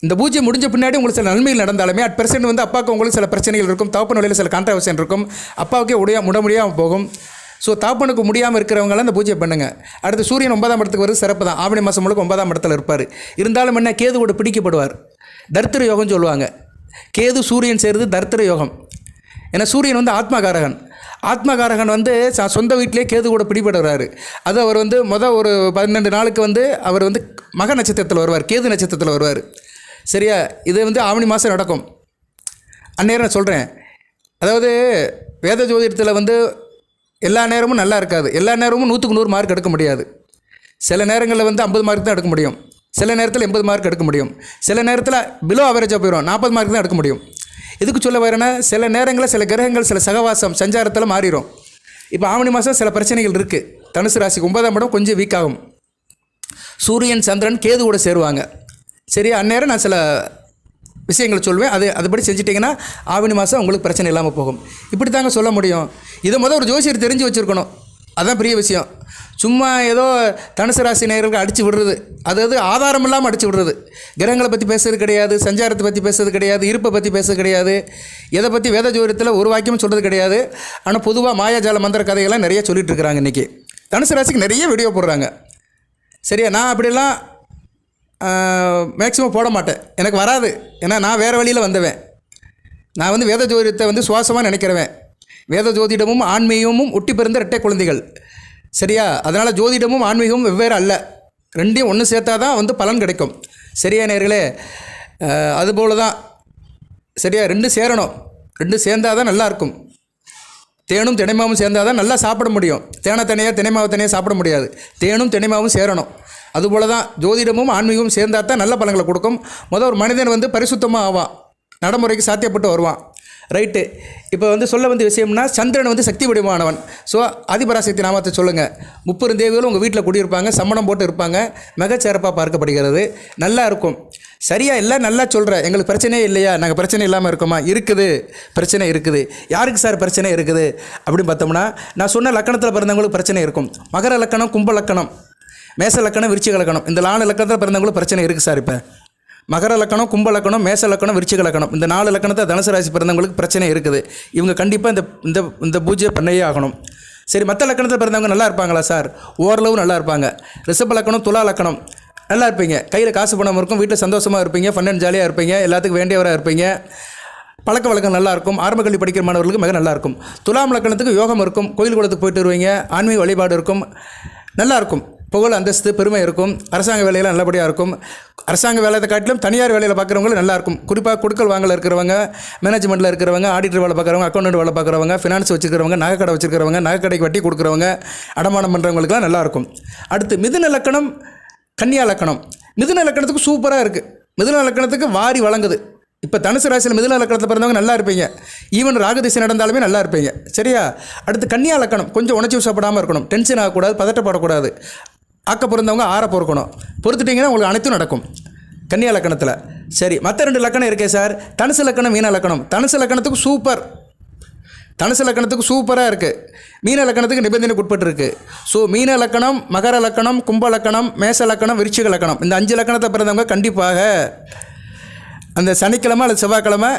இந்த பூஜை முடிஞ்ச பின்னாடி உங்களுக்கு சில நன்மைகள் நடந்தாலுமே % வந்து அப்பாவுக்கு உங்களுக்கு சில பிரச்சனைகள் இருக்கும். தகப்பன் வழியில் சில கான்ட்ரவர்ஷன் இருக்கும். அப்பாவுக்கே முடியாமல் போகும். ஸோ தகப்பனுக்கு முடியாமல் இருக்கிறவங்களாம் இந்த பூஜை பண்ணுங்கள். அடுத்து சூரியன் 9ஆம் இடத்துக்கு வருது, சிறப்பு தான். ஆவணி மாதம் முழுக்க 9ஆம் இடத்துல இருப்பார். இருந்தாலும் என்ன, கேதுவோடு பிடிக்கப்படுவார். தர்த்திர யோகம் சொல்லுவாங்க. கேது சூரியன் சேருது தர்த்திர யோகம். ஏன்னா சூரியன் வந்து ஆத்மகாரகன் வந்து சொந்த வீட்டிலே கேது கூட பிடிபடுறாரு. அது அவர் வந்து ஒரு 12 நாளுக்கு வந்து அவர் வந்து மக நட்சத்திரத்தில் வருவார், கேது நட்சத்திரத்தில் வருவார். சரியா? இது வந்து ஆவணி மாதம் நடக்கும். அந்நேரம் நான் சொல்கிறேன். அதாவது வேத ஜோதிடத்தில் வந்து எல்லா நேரமும் நல்லா இருக்காது. எல்லா நேரமும் 100க்கு 100 மார்க் எடுக்க முடியாது. சில நேரங்களில் வந்து 50 மார்க் தான் எடுக்க முடியும். சில நேரத்தில் 80 மார்க் எடுக்க முடியும். சில நேரத்தில் பிலோ ஆவரேஜாக போயிடும், 40 மார்க் தான் எடுக்க முடியும். இதுக்கு சொல்ல வரேன்னா, சில நேரங்களில் சில கிரகங்கள் சில சகவாசம் சஞ்சாரத்தில் மாறிடும். இப்போ ஆவணி மாதம் சில பிரச்சனைகள் இருக்குது. தனுசு ராசிக்கு 9ஆம் இடம் கொஞ்சம் வீக் ஆகும். சூரியன் சந்திரன் கேது கூட சேருவாங்க. சரியா? அந்நேரம் நான் சில விஷயங்களை சொல்வேன். அதுபடி செஞ்சிட்டிங்கன்னா ஆவணி மாதம் உங்களுக்கு பிரச்சனை இல்லாமல் போகும். இப்படி தாங்க சொல்ல முடியும். இதை ஒரு ஜோசியர் தெரிஞ்சு வச்சுருக்கணும். அதுதான் பெரிய விஷயம். சும்மா ஏதோ தனுசு ராசி நேயர்களுக்கு அடித்து விடுறது, அதாவது ஆதாரம் இல்லாமல் அடித்து விடுறது. கிரகங்களை பற்றி பேசுறது கிடையாது, சஞ்சாரத்தை பற்றி பேசுறது கிடையாது, இருப்பை பற்றி பேசுறது கிடையாது, எதை பற்றி வேத ஜோதிடத்தில் ஒரு வாக்கியமும் சொல்கிறது கிடையாது. ஆனால் பொதுவாக மாயாஜால மந்திர கதைகள்லாம் நிறைய சொல்லிட்டு இருக்கிறாங்க. இன்றைக்கி தனுசு ராசிக்கு நிறைய வீடியோ போடுறாங்க. சரியா? நான் அப்படிலாம் மேக்ஸிமம் போட மாட்டேன். எனக்கு வராது. ஏன்னா நான் வேறு வழியில் வந்தவேன். நான் வந்து வேத ஜோதிடத்தை வந்து சுவாசமாக நினைக்கிறவன். வேத ஜோதிடமும் ஆன்மீகமும் ஒட்டி பிறந்த இரட்டை குழந்தைகள். சரியா? அதனால் ஜோதிடமும் ஆன்மீகமும் வெவ்வேறு அல்ல. ரெண்டையும் ஒன்று சேர்த்தா தான் வந்து பலன் கிடைக்கும். சரியா நேயர்களே? அதுபோல தான். சரியா? ரெண்டும் சேரணும். ரெண்டும் சேர்ந்தால் தான் நல்லாயிருக்கும். தேனும் தினைமாவும் சேர்ந்தால் தான் நல்லா சாப்பிட முடியும். தேனை தனியாக தினைமாவை தனியாக சாப்பிட முடியாது. தேனும் தினைமாவும் சேரணும். அதுபோல தான் ஜோதிடமும் ஆன்மீகமும் சேர்ந்தால் தான் நல்ல பலன்களை கொடுக்கும். ஒரு மனிதன் வந்து பரிசுத்தமாக ஆவான், நடைமுறைக்கு சாத்தியப்பட்டு வருவான். ரைட்டு. இப்போ வந்து சொல்ல வந்த விஷயம்னா, சந்திரன் வந்து சக்தி வடிவானவன். ஸோ ஆதிபராசக்தி நாமத்தை சொல்லுங்கள். 30 தேவிகளும் உங்கள் வீட்டில் குடியிருப்பாங்க, சம்மணம் போட்டு இருப்பாங்க. மிகச்சிறப்பாக பார்க்கப்படுகிறது. நல்லா இருக்கும். சரியா? எல்லாம் நல்லா சொல்கிறேன். எங்களுக்கு பிரச்சனையே இல்லையா? நாங்கள் பிரச்சனை இல்லாமல் இருக்கோமா? இருக்குது, பிரச்சனை இருக்குது. யாருக்கு சார் பிரச்சனை இருக்குது அப்படின்னு பார்த்தோம்னா, நான் சொன்ன லக்கணத்தில் பிறந்தவங்களுக்கு பிரச்சனை இருக்கும். மகர லக்கணம், கும்ப லக்கணம், மேச லக்கணம், விருச்சிக லக்கணம், இந்த 4 லக்கணத்தில் பிறந்தவங்களுக்கு பிரச்சனை இருக்குது சார். இப்போ மகர லக்கணம், கும்ப லக்கணம், மேச லக்கணம், விருச்சிக லக்கணம், இந்த 4 லக்கணத்தை தனுசு ராசி பிறந்தவங்களுக்கு பிரச்சனை இருக்குது. இவங்க கண்டிப்பாக இந்த பூஜை பண்ணையே ஆகணும். சரி, மற்ற லக்கணத்தில் பிறந்தவங்க நல்லா இருப்பாங்களா சார்? ஓரளவு நல்லா இருப்பாங்க. ரிஷப லக்கணம், துலா லக்கணம் நல்லா இருப்பீங்க. கையில் காசு பணம் இருக்கும், வீட்டில் சந்தோஷமாக இருப்பீங்க, ஃபன் அண்ட் ஜாலியாக இருப்பீங்க, எல்லாத்துக்கும் வேண்டியவராக இருப்பீங்க. பழக்க வழக்கம் நல்லாயிருக்கும். ஆரம்ப கல்வி படிக்கிற மாணவர்களுக்கு மிக நல்லாயிருக்கும். துலாம் லக்கணத்துக்கு யோகம் இருக்கும், கோயில் குளத்துக்கு போயிட்டு வருவீங்க, ஆன்மீக வழிபாடு இருக்கும், நல்லாயிருக்கும். புகழ் அந்தஸ்து பெருமை இருக்கும். அரசாங்க வேலையெல்லாம் நல்லபடியாக இருக்கும். அரசாங்க வேலையை காட்டிலும் தனியார் வேலையில் பார்க்குறவங்களும் நல்லாயிருக்கும். குறிப்பாக கொடுக்கல் வாங்கல இருக்கிறவங்க, மேனேஜ்மெண்ட்டில் இருக்கிறவங்க, ஆடிட்டர் வேலை பார்க்குறவங்க, அக்கௌண்டன்ட் வேலை பார்க்குறவங்க, ஃபினான்ஸ் வச்சுருக்கிறவங்க, நகைக்கடை வச்சுருக்கிறவங்க, நகைக்கடைக்கு வட்டி கொடுக்குறவங்க, அடமானம் பண்ணுறவங்களுக்குலாம் நல்லாயிருக்கும். அடுத்து மிதுன லக்கணம், கன்னியா லக்கணம். மிதுன லக்கணத்துக்கு சூப்பராக இருக்குது. மிதுன லக்கணத்துக்கு வாரி வழங்குது. இப்போ தனுசு ராசியில் மிதுன லக்கணத்தில் பிறந்தவங்க நல்லா இருப்பீங்க. ஈவன் ராகதிசை நடந்தாலுமே நல்லா இருப்பீங்க. சரியா? அடுத்து கன்னியா லக்கணம் கொஞ்சம் உணர்ச்சி வசப்படாமல் இருக்கணும். டென்ஷன் ஆகக்கூடாது, பதட்டப்படக்கூடாது. ஆக்க பிறந்தவங்க ஆற பொறுக்கணும். பொறுத்துட்டிங்கன்னா உங்களுக்கு அனைத்தும் நடக்கும் கன்னியா லக்கணத்தில். சரி, மற்ற 2 லக்கணம் இருக்கே சார். தனுசு லக்கணம், மீன லக்கணம். தனுசு லக்கணத்துக்கு சூப்பர். தனுசு லக்கணத்துக்கு சூப்பராக இருக்குது. மீன லக்கணத்துக்கு நிபந்தனைக்கு உட்பட்டு இருக்குது. ஸோ மீன லக்கணம், மகர லக்கணம், கும்ப லக்கணம், மேச லக்கணம், விருச்சிக லக்கணம், இந்த 5 லக்கணத்தை பிறந்தவங்க கண்டிப்பாக அந்த சனிக்கிழமை அல்லது செவ்வாய்க்கிழமை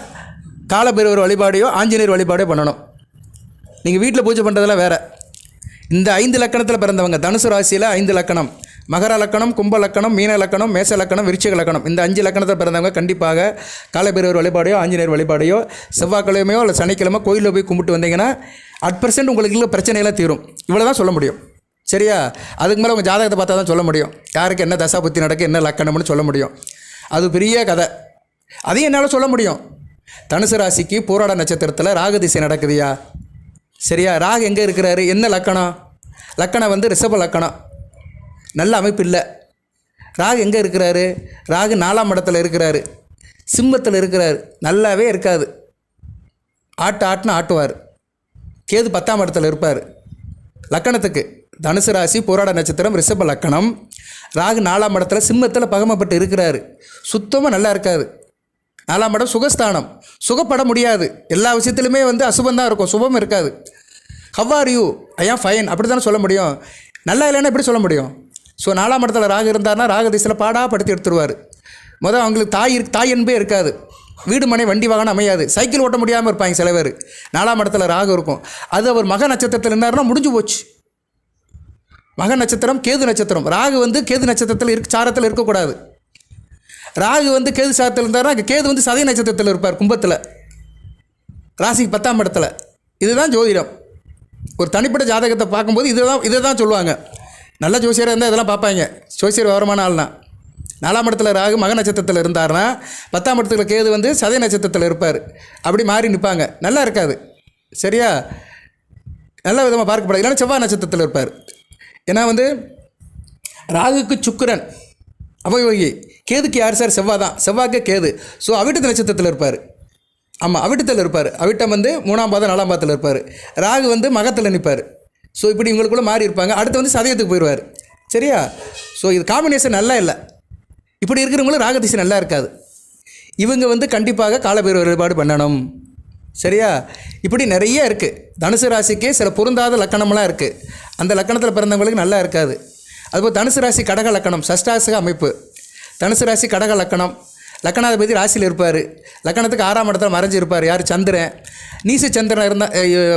காலபைரவர் வழிபாடையோ ஆஞ்சநேயர் வழிபாடையோ பண்ணணும். நீங்கள் வீட்டில் பூஜை பண்ணுறதெல்லாம் வேறு. இந்த 5 லக்கணத்தில் பிறந்தவங்க தனுசு ராசியில் 5 லக்கணம், மகர லக்கணம், கும்ப லக்கணம், மீன லக்கணம், மேச லக்கணம், விருச்சிக லக்கணம், இந்த 5 லக்கணத்தில் பிறந்தவங்க கண்டிப்பாக காலபைரவர் வழிபாடையோ ஆஞ்சநேயர் வழிபாடையோ செவ்வாய்க்கிழமையோ இல்லை சனிக்கிழமை கோயிலில் போய் கும்பிட்டு வந்தீங்கன்னா @% உங்களுக்கு இல்லை பிரச்சனையெல்லாம் தீரும். இவ்வளோ தான் சொல்ல முடியும். சரியா? அதுக்கு மேலே உங்கள் ஜாதகத்தை பார்த்தா தான் சொல்ல முடியும். யாருக்கு என்ன தசா புத்தி நடக்கு, என்ன லக்கணம்னு சொல்ல முடியும். அது பெரிய கதை. அதையும் என்னால் சொல்ல முடியும். தனுசு ராசிக்கு பூராட நட்சத்திரத்தில் ராகு திசை நடக்குதுயா. சரியா? ராகு எங்கே இருக்கிறாரு? என்ன லக்கணம்? லக்கணம் வந்து ரிஷப லக்கணம். நல்ல அமைப்பு இல்லை. ராகு எங்கே இருக்கிறாரு? ராகு 4ஆம் இடத்துல இருக்கிறாரு, சிம்மத்தில் இருக்கிறாரு, நல்லாவே இருக்காது. ஆட்டுன்னு ஆட்டுவார். கேது 10ஆம் இடத்துல இருப்பார். லக்கணத்துக்கு தனுசு ராசி, போராட நட்சத்திரம், ரிஷப லக்கணம். ராகு 4ஆம் இடத்துல சிம்மத்தில் பகமப்பட்டு இருக்கிறாரு. சுத்தமாக நல்லா இருக்காது. 4ஆம் இடம் சுகஸ்தானம், சுகப்பட முடியாது. எல்லா விஷயத்துலையுமே அசுபம் தான் இருக்கும், சுபம் இருக்காது. How are you, I am fine அப்படி தானே சொல்ல முடியும். நல்லா இல்லைன்னா எப்படி சொல்ல முடியும்? ஸோ 4ஆம் இடத்துல ராகு இருந்தார்னா ராகு திசையில் பாடாப்படுத்தி எடுத்துருவார். அவங்களுக்கு தாய் என்பே இருக்காது. வீடு மனை வண்டி வாகனம் அமையாது. சைக்கிள் ஓட்ட முடியாமல் இருப்பாங்க சில பேர். 4ஆம் இடத்துல ராகு இருக்கும். அது அவர் மக நட்சத்திரத்தில் இருந்தாருன்னா முடிஞ்சு போச்சு. மக நட்சத்திரம் கேது நட்சத்திரம். ராகு கேது நட்சத்திரத்தில் சாரத்தில் இருக்கக்கூடாது. ராகு கேது சாரத்தில் இருந்தாருன்னா கேது சதய நட்சத்திரத்தில் இருப்பார், கும்பத்தில், ராசிக்கு 10ஆம் இடத்துல. இதுதான் ஜோதிடம். ஒரு தனிப்பட்ட ஜாதகத்தை பார்க்கும்போது இதை தான் சொல்லுவாங்க. நல்ல ஜோசியராக இருந்தால் இதெல்லாம் பார்ப்பாங்க. ஜோசியர் விவரமான ஆள்னா 4ஆம் இடத்துல ராகு மக நட்சத்திரத்தில் இருந்தார்னா 10ஆம் இடத்துல கேது சதய நட்சத்திரத்தில் இருப்பார். அப்படி மாறி நிற்பாங்க. நல்லா இருக்காது. சரியா? நல்ல விதமாக பார்க்கப்படாது. இல்லைன்னா செவ்வாய் நட்சத்திரத்தில் இருப்பார். ஏன்னா ராகுக்கு சுக்கிரன் அபயோகி, கேதுக்கு யார் சார்? செவ்வாய் தான். செவ்வாய்க்கு கேது. ஸோ அவிட்ட நட்சத்திரத்தில் இருப்பார். ஆமாம், அவிட்டத்தில் இருப்பார். அவிட்டம் 3ஆம் பாதம் 4ஆம் பாதத்தில் இருப்பார். ராகு மகத்தில் நிற்பார். ஸோ இப்படி இவங்களுக்குள்ளே மாறி இருப்பாங்க. அடுத்து சதயத்துக்கு போயிடுவார். சரியா? ஸோ இது காம்பினேஷன் நல்லா இல்லை. இப்படி இருக்கிறவங்களும் ராகு திசை நல்லா இருக்காது. இவங்க கண்டிப்பாக காலபைரவர் வழிபாடு பண்ணணும். சரியா? இப்படி நிறைய இருக்குது. தனுசு ராசிக்கே சில பொருந்தாத லக்கணம்லாம் இருக்குது. அந்த லக்கணத்தில் பிறந்தவங்களுக்கு நல்லா இருக்காது. அதுபோல் தனுசு ராசி கடக லக்கணம், சஷ்டாசக அமைப்பு. தனுசு ராசி கடக லக்கணம், லக்கணாதிபதி ராசியில் இருப்பார். லக்கணத்துக்கு 6ஆம் இடத்துல மறைஞ்சு இருப்பார். யார்? சந்திரன். நீச சந்திரன் இருந்தால்,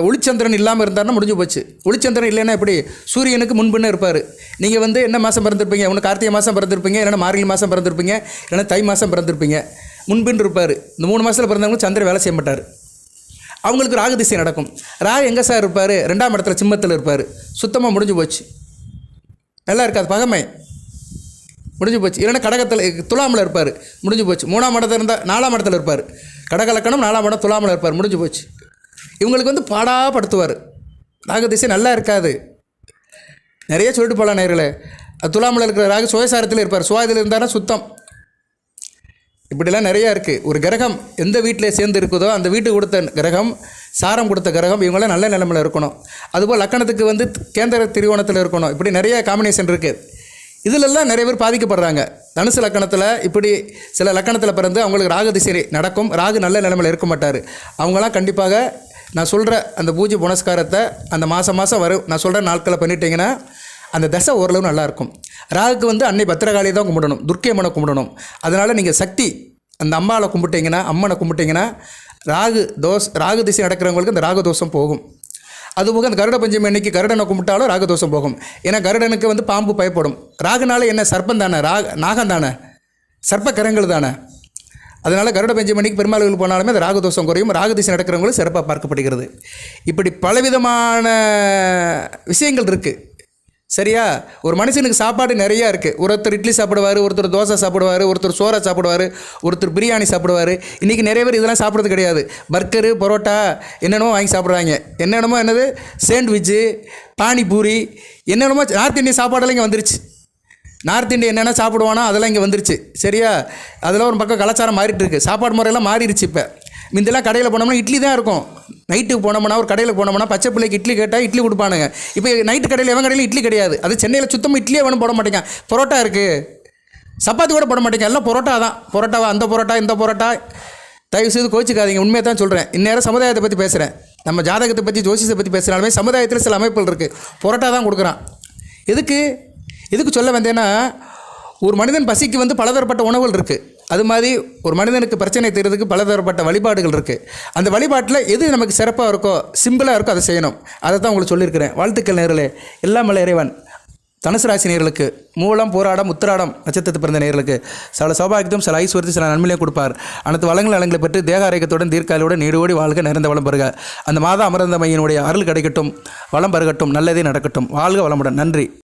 ஒளிச்சந்திரன் இல்லாமல் இருந்தார்னா முடிஞ்சு போச்சு. ஒளிச்சந்திரன் இல்லைன்னா எப்படி? சூரியனுக்கு முன்புன்னு இருப்பார். நீங்கள் என்ன மாதம் பிறந்திருப்பீங்க? ஒன்று கார்த்திகை மாதம் பிறந்திருப்பீங்க, இல்லைன்னா மார்கழி மாதம் பிறந்திருப்பீங்க, இல்லைன்னா தை மாதம் பிறந்திருப்பீங்க. முன்பின்னு இருப்பார். இந்த 3 மாதத்தில் பிறந்தவங்களும் சந்திரன் வேலை செய்ய மாட்டார். அவங்களுக்கு ராகு திசை நடக்கும். ராகு எங்கே சார் இருப்பார்? 2ஆம் இடத்துல சிம்மத்தில் இருப்பார். சுத்தமாக முடிஞ்சு போச்சு. நல்லா இருக்காது. பகமை முடிஞ்சு போச்சு. இல்லைன்னா கடகத்தில் துலாமில் இருப்பார். முடிஞ்சு போச்சு. 3ஆம் இடத்துல இருந்தால் 4ஆம் இடத்துல இருப்பார். கடகலக்கணம் 4ஆம் இடம் துலாமில் இருப்பார். முடிஞ்சு போச்சு. இவங்களுக்கு பாடாப்படுத்துவார். ராகு திசை நல்லா இருக்காது. நிறைய சொல்லிட்டு போகலாம் நேர்களே. துலாமில் இருக்கிற ராகு சுயசாரத்தில் இருப்பார். சுவாதியில் இருந்தாலும் சுத்தம். இப்படிலாம் நிறையா இருக்குது. ஒரு கிரகம் எந்த வீட்டில் சேர்ந்து இருக்குதோ அந்த வீட்டுக்கு கொடுத்த கிரகம், சாரம் கொடுத்த கிரகம், இவங்களாம் நல்ல நிலைமையில் இருக்கணும். அதுபோல் லக்கணத்துக்கு கேந்திர திரிகோணத்தில் இருக்கணும். இப்படி நிறைய காம்பினேஷன் இருக்குது. இதிலெல்லாம் நிறைய பேர் பாதிக்கப்படுறாங்க. தனுசு லக்கணத்தில் இப்படி சில லக்கணத்தில் பிறந்து அவங்களுக்கு ராகு திசை நடக்கும். ராகு நல்ல நிலைமையில் இருக்க மாட்டார். அவங்களாம் கண்டிப்பாக நான் சொல்கிற அந்த பூஜை புனஸ்காரத்தை அந்த மாதம் வரும் நான் சொல்கிற நாட்களை பண்ணிட்டீங்கன்னா அந்த தசை ஓரளவு நல்லாயிருக்கும். ராகுக்கு அன்னை பத்திரகாளியை தான் கும்பிடணும், துர்க்கை அம்மனை கும்பிடணும். அதனால் நீங்கள் சக்தி அந்த அம்மாவை கும்பிட்டீங்கன்னா, அம்மனை கும்பிட்டிங்கன்னா ராகு திசை நடக்கிறவங்களுக்கு அந்த ராகு தோஷம் போகும். அதுபோக அந்த கருட பஞ்சமி அன்னைக்கு கருடனை கும்பிட்டாலும் ராகதோஷம் போகும். ஏன்னா கருடனுக்கு பாம்பு பயப்படும். ராகுனால என்ன? சர்ப்பம் தானே, நாகம் தானே, சர்ப்ப கரங்கள் தானே. அதனால் கருட பஞ்சமி அன்னைக்கு பெருமாளுக்கு போனாலுமே அந்த ராகதோஷம் குறையும். ராகதிசை நடக்கிறவங்களும் சிறப்பாக பார்க்கப்படுகிறது. இப்படி பலவிதமான விஷயங்கள் இருக்குது. சரியா? ஒரு மனுஷனுக்கு சாப்பாடு நிறையா இருக்குது. ஒருத்தர் இட்லி சாப்பிடுவார், ஒருத்தர் தோசை சாப்பிடுவார், ஒருத்தர் சோறை சாப்பிடுவார், ஒருத்தர் பிரியாணி சாப்பிடுவார். இன்றைக்கி நிறைய பேர் இதெல்லாம் சாப்பிட்றது கிடையாது. பர்கரு, பரோட்டா என்னென்னமோ வாங்கி சாப்பிட்றாங்க. என்னென்னமோ சேண்ட்விட்சு, பானிபூரி, என்னென்னமோ நார்த் இந்தியன் சாப்பாடெல்லாம் இங்கே வந்துருச்சு. நார்த் இந்தியன் என்னென்ன சாப்பிடுவானோ அதெல்லாம் இங்கே வந்துருச்சு. சரியா? அதெல்லாம் ஒரு பக்கம் கலாச்சாரம் மாறிட்டு இருக்குது. சாப்பாடு முறையெல்லாம் மாறிடுச்சு. இப்போ முந்தெல்லாம் கடையில் போனோம்னா இட்லி தான் இருக்கும். நைட்டுக்கு போனோம்னா ஒரு கடையில் போனோம்னா பச்சை பிள்ளைக்கு இட்லி கேட்டால் இட்லி கொடுப்பானுங்க. இப்போ நைட்டு கடையில் எவன் கடையில் இட்லி கிடையாது. அது சென்னையில் சுத்தமாக இட்லியே வேணும் போட மாட்டேங்க. பரோட்டா இருக்குது, சப்பாத்தி கூட போட மாட்டேங்க. எல்லாம் பரோட்டா தான். பரோட்டாவா? அந்த பரோட்டா இந்த பரோட்டா. தயவு செய்து கோச்சிக்காதீங்க. உண்மையை தான் சொல்கிறேன். இந்நேரம் சமுதாயத்தை பற்றி பேசுகிறேன். நம்ம ஜாதகத்தை பற்றி ஜோசியத்தை பற்றி பேசுகிறாலுமே சமுதாயத்தில் சில அமைப்புகள் இருக்குது. பரோட்டா தான் கொடுக்குறான். எதுக்கு சொல்ல வந்தேன்னா, ஒரு மனிதன் பசிக்கு பலதரப்பட்ட உணவுகள் இருக்குது. அது மாதிரி ஒரு மனிதனுக்கு பிரச்சனை தீர்றதுக்கு பலதரப்பட்ட வழிபாடுகள் இருக்குது. அந்த வழிபாட்டில் எது நமக்கு சிறப்பாக இருக்கோ, சிம்பிளாக இருக்கோ அதை செய்யணும். அதை தான் உங்களுக்கு சொல்லியிருக்கிறேன். வாழ்த்துக்கள் நேயர்களே. எல்லாம் வல்ல இறைவன் தனுசு ராசி நேயர்களுக்கு, மூலம், போராடம், உத்திராடம் நட்சத்திரத்தை பிறந்த நேயர்களுக்கு சில சௌபாகியத்தையும் சில ஐஸ்வர்யத்தையும் சில நன்மையிலையும் கொடுப்பார். அனைத்து வளங்களை பெற்று தேக ஆரோக்கியத்துடன் தீர்க்காலையுடன் நீடோடி வாழ்க, நிறைந்த வளம் பெறுக. அந்த மாதம் அமர்ந்த மையினுடைய அருள் கிடைக்கட்டும், வளம் பெருகட்டும், நல்லதே நடக்கட்டும். வாழ்க வளமுடன். நன்றி.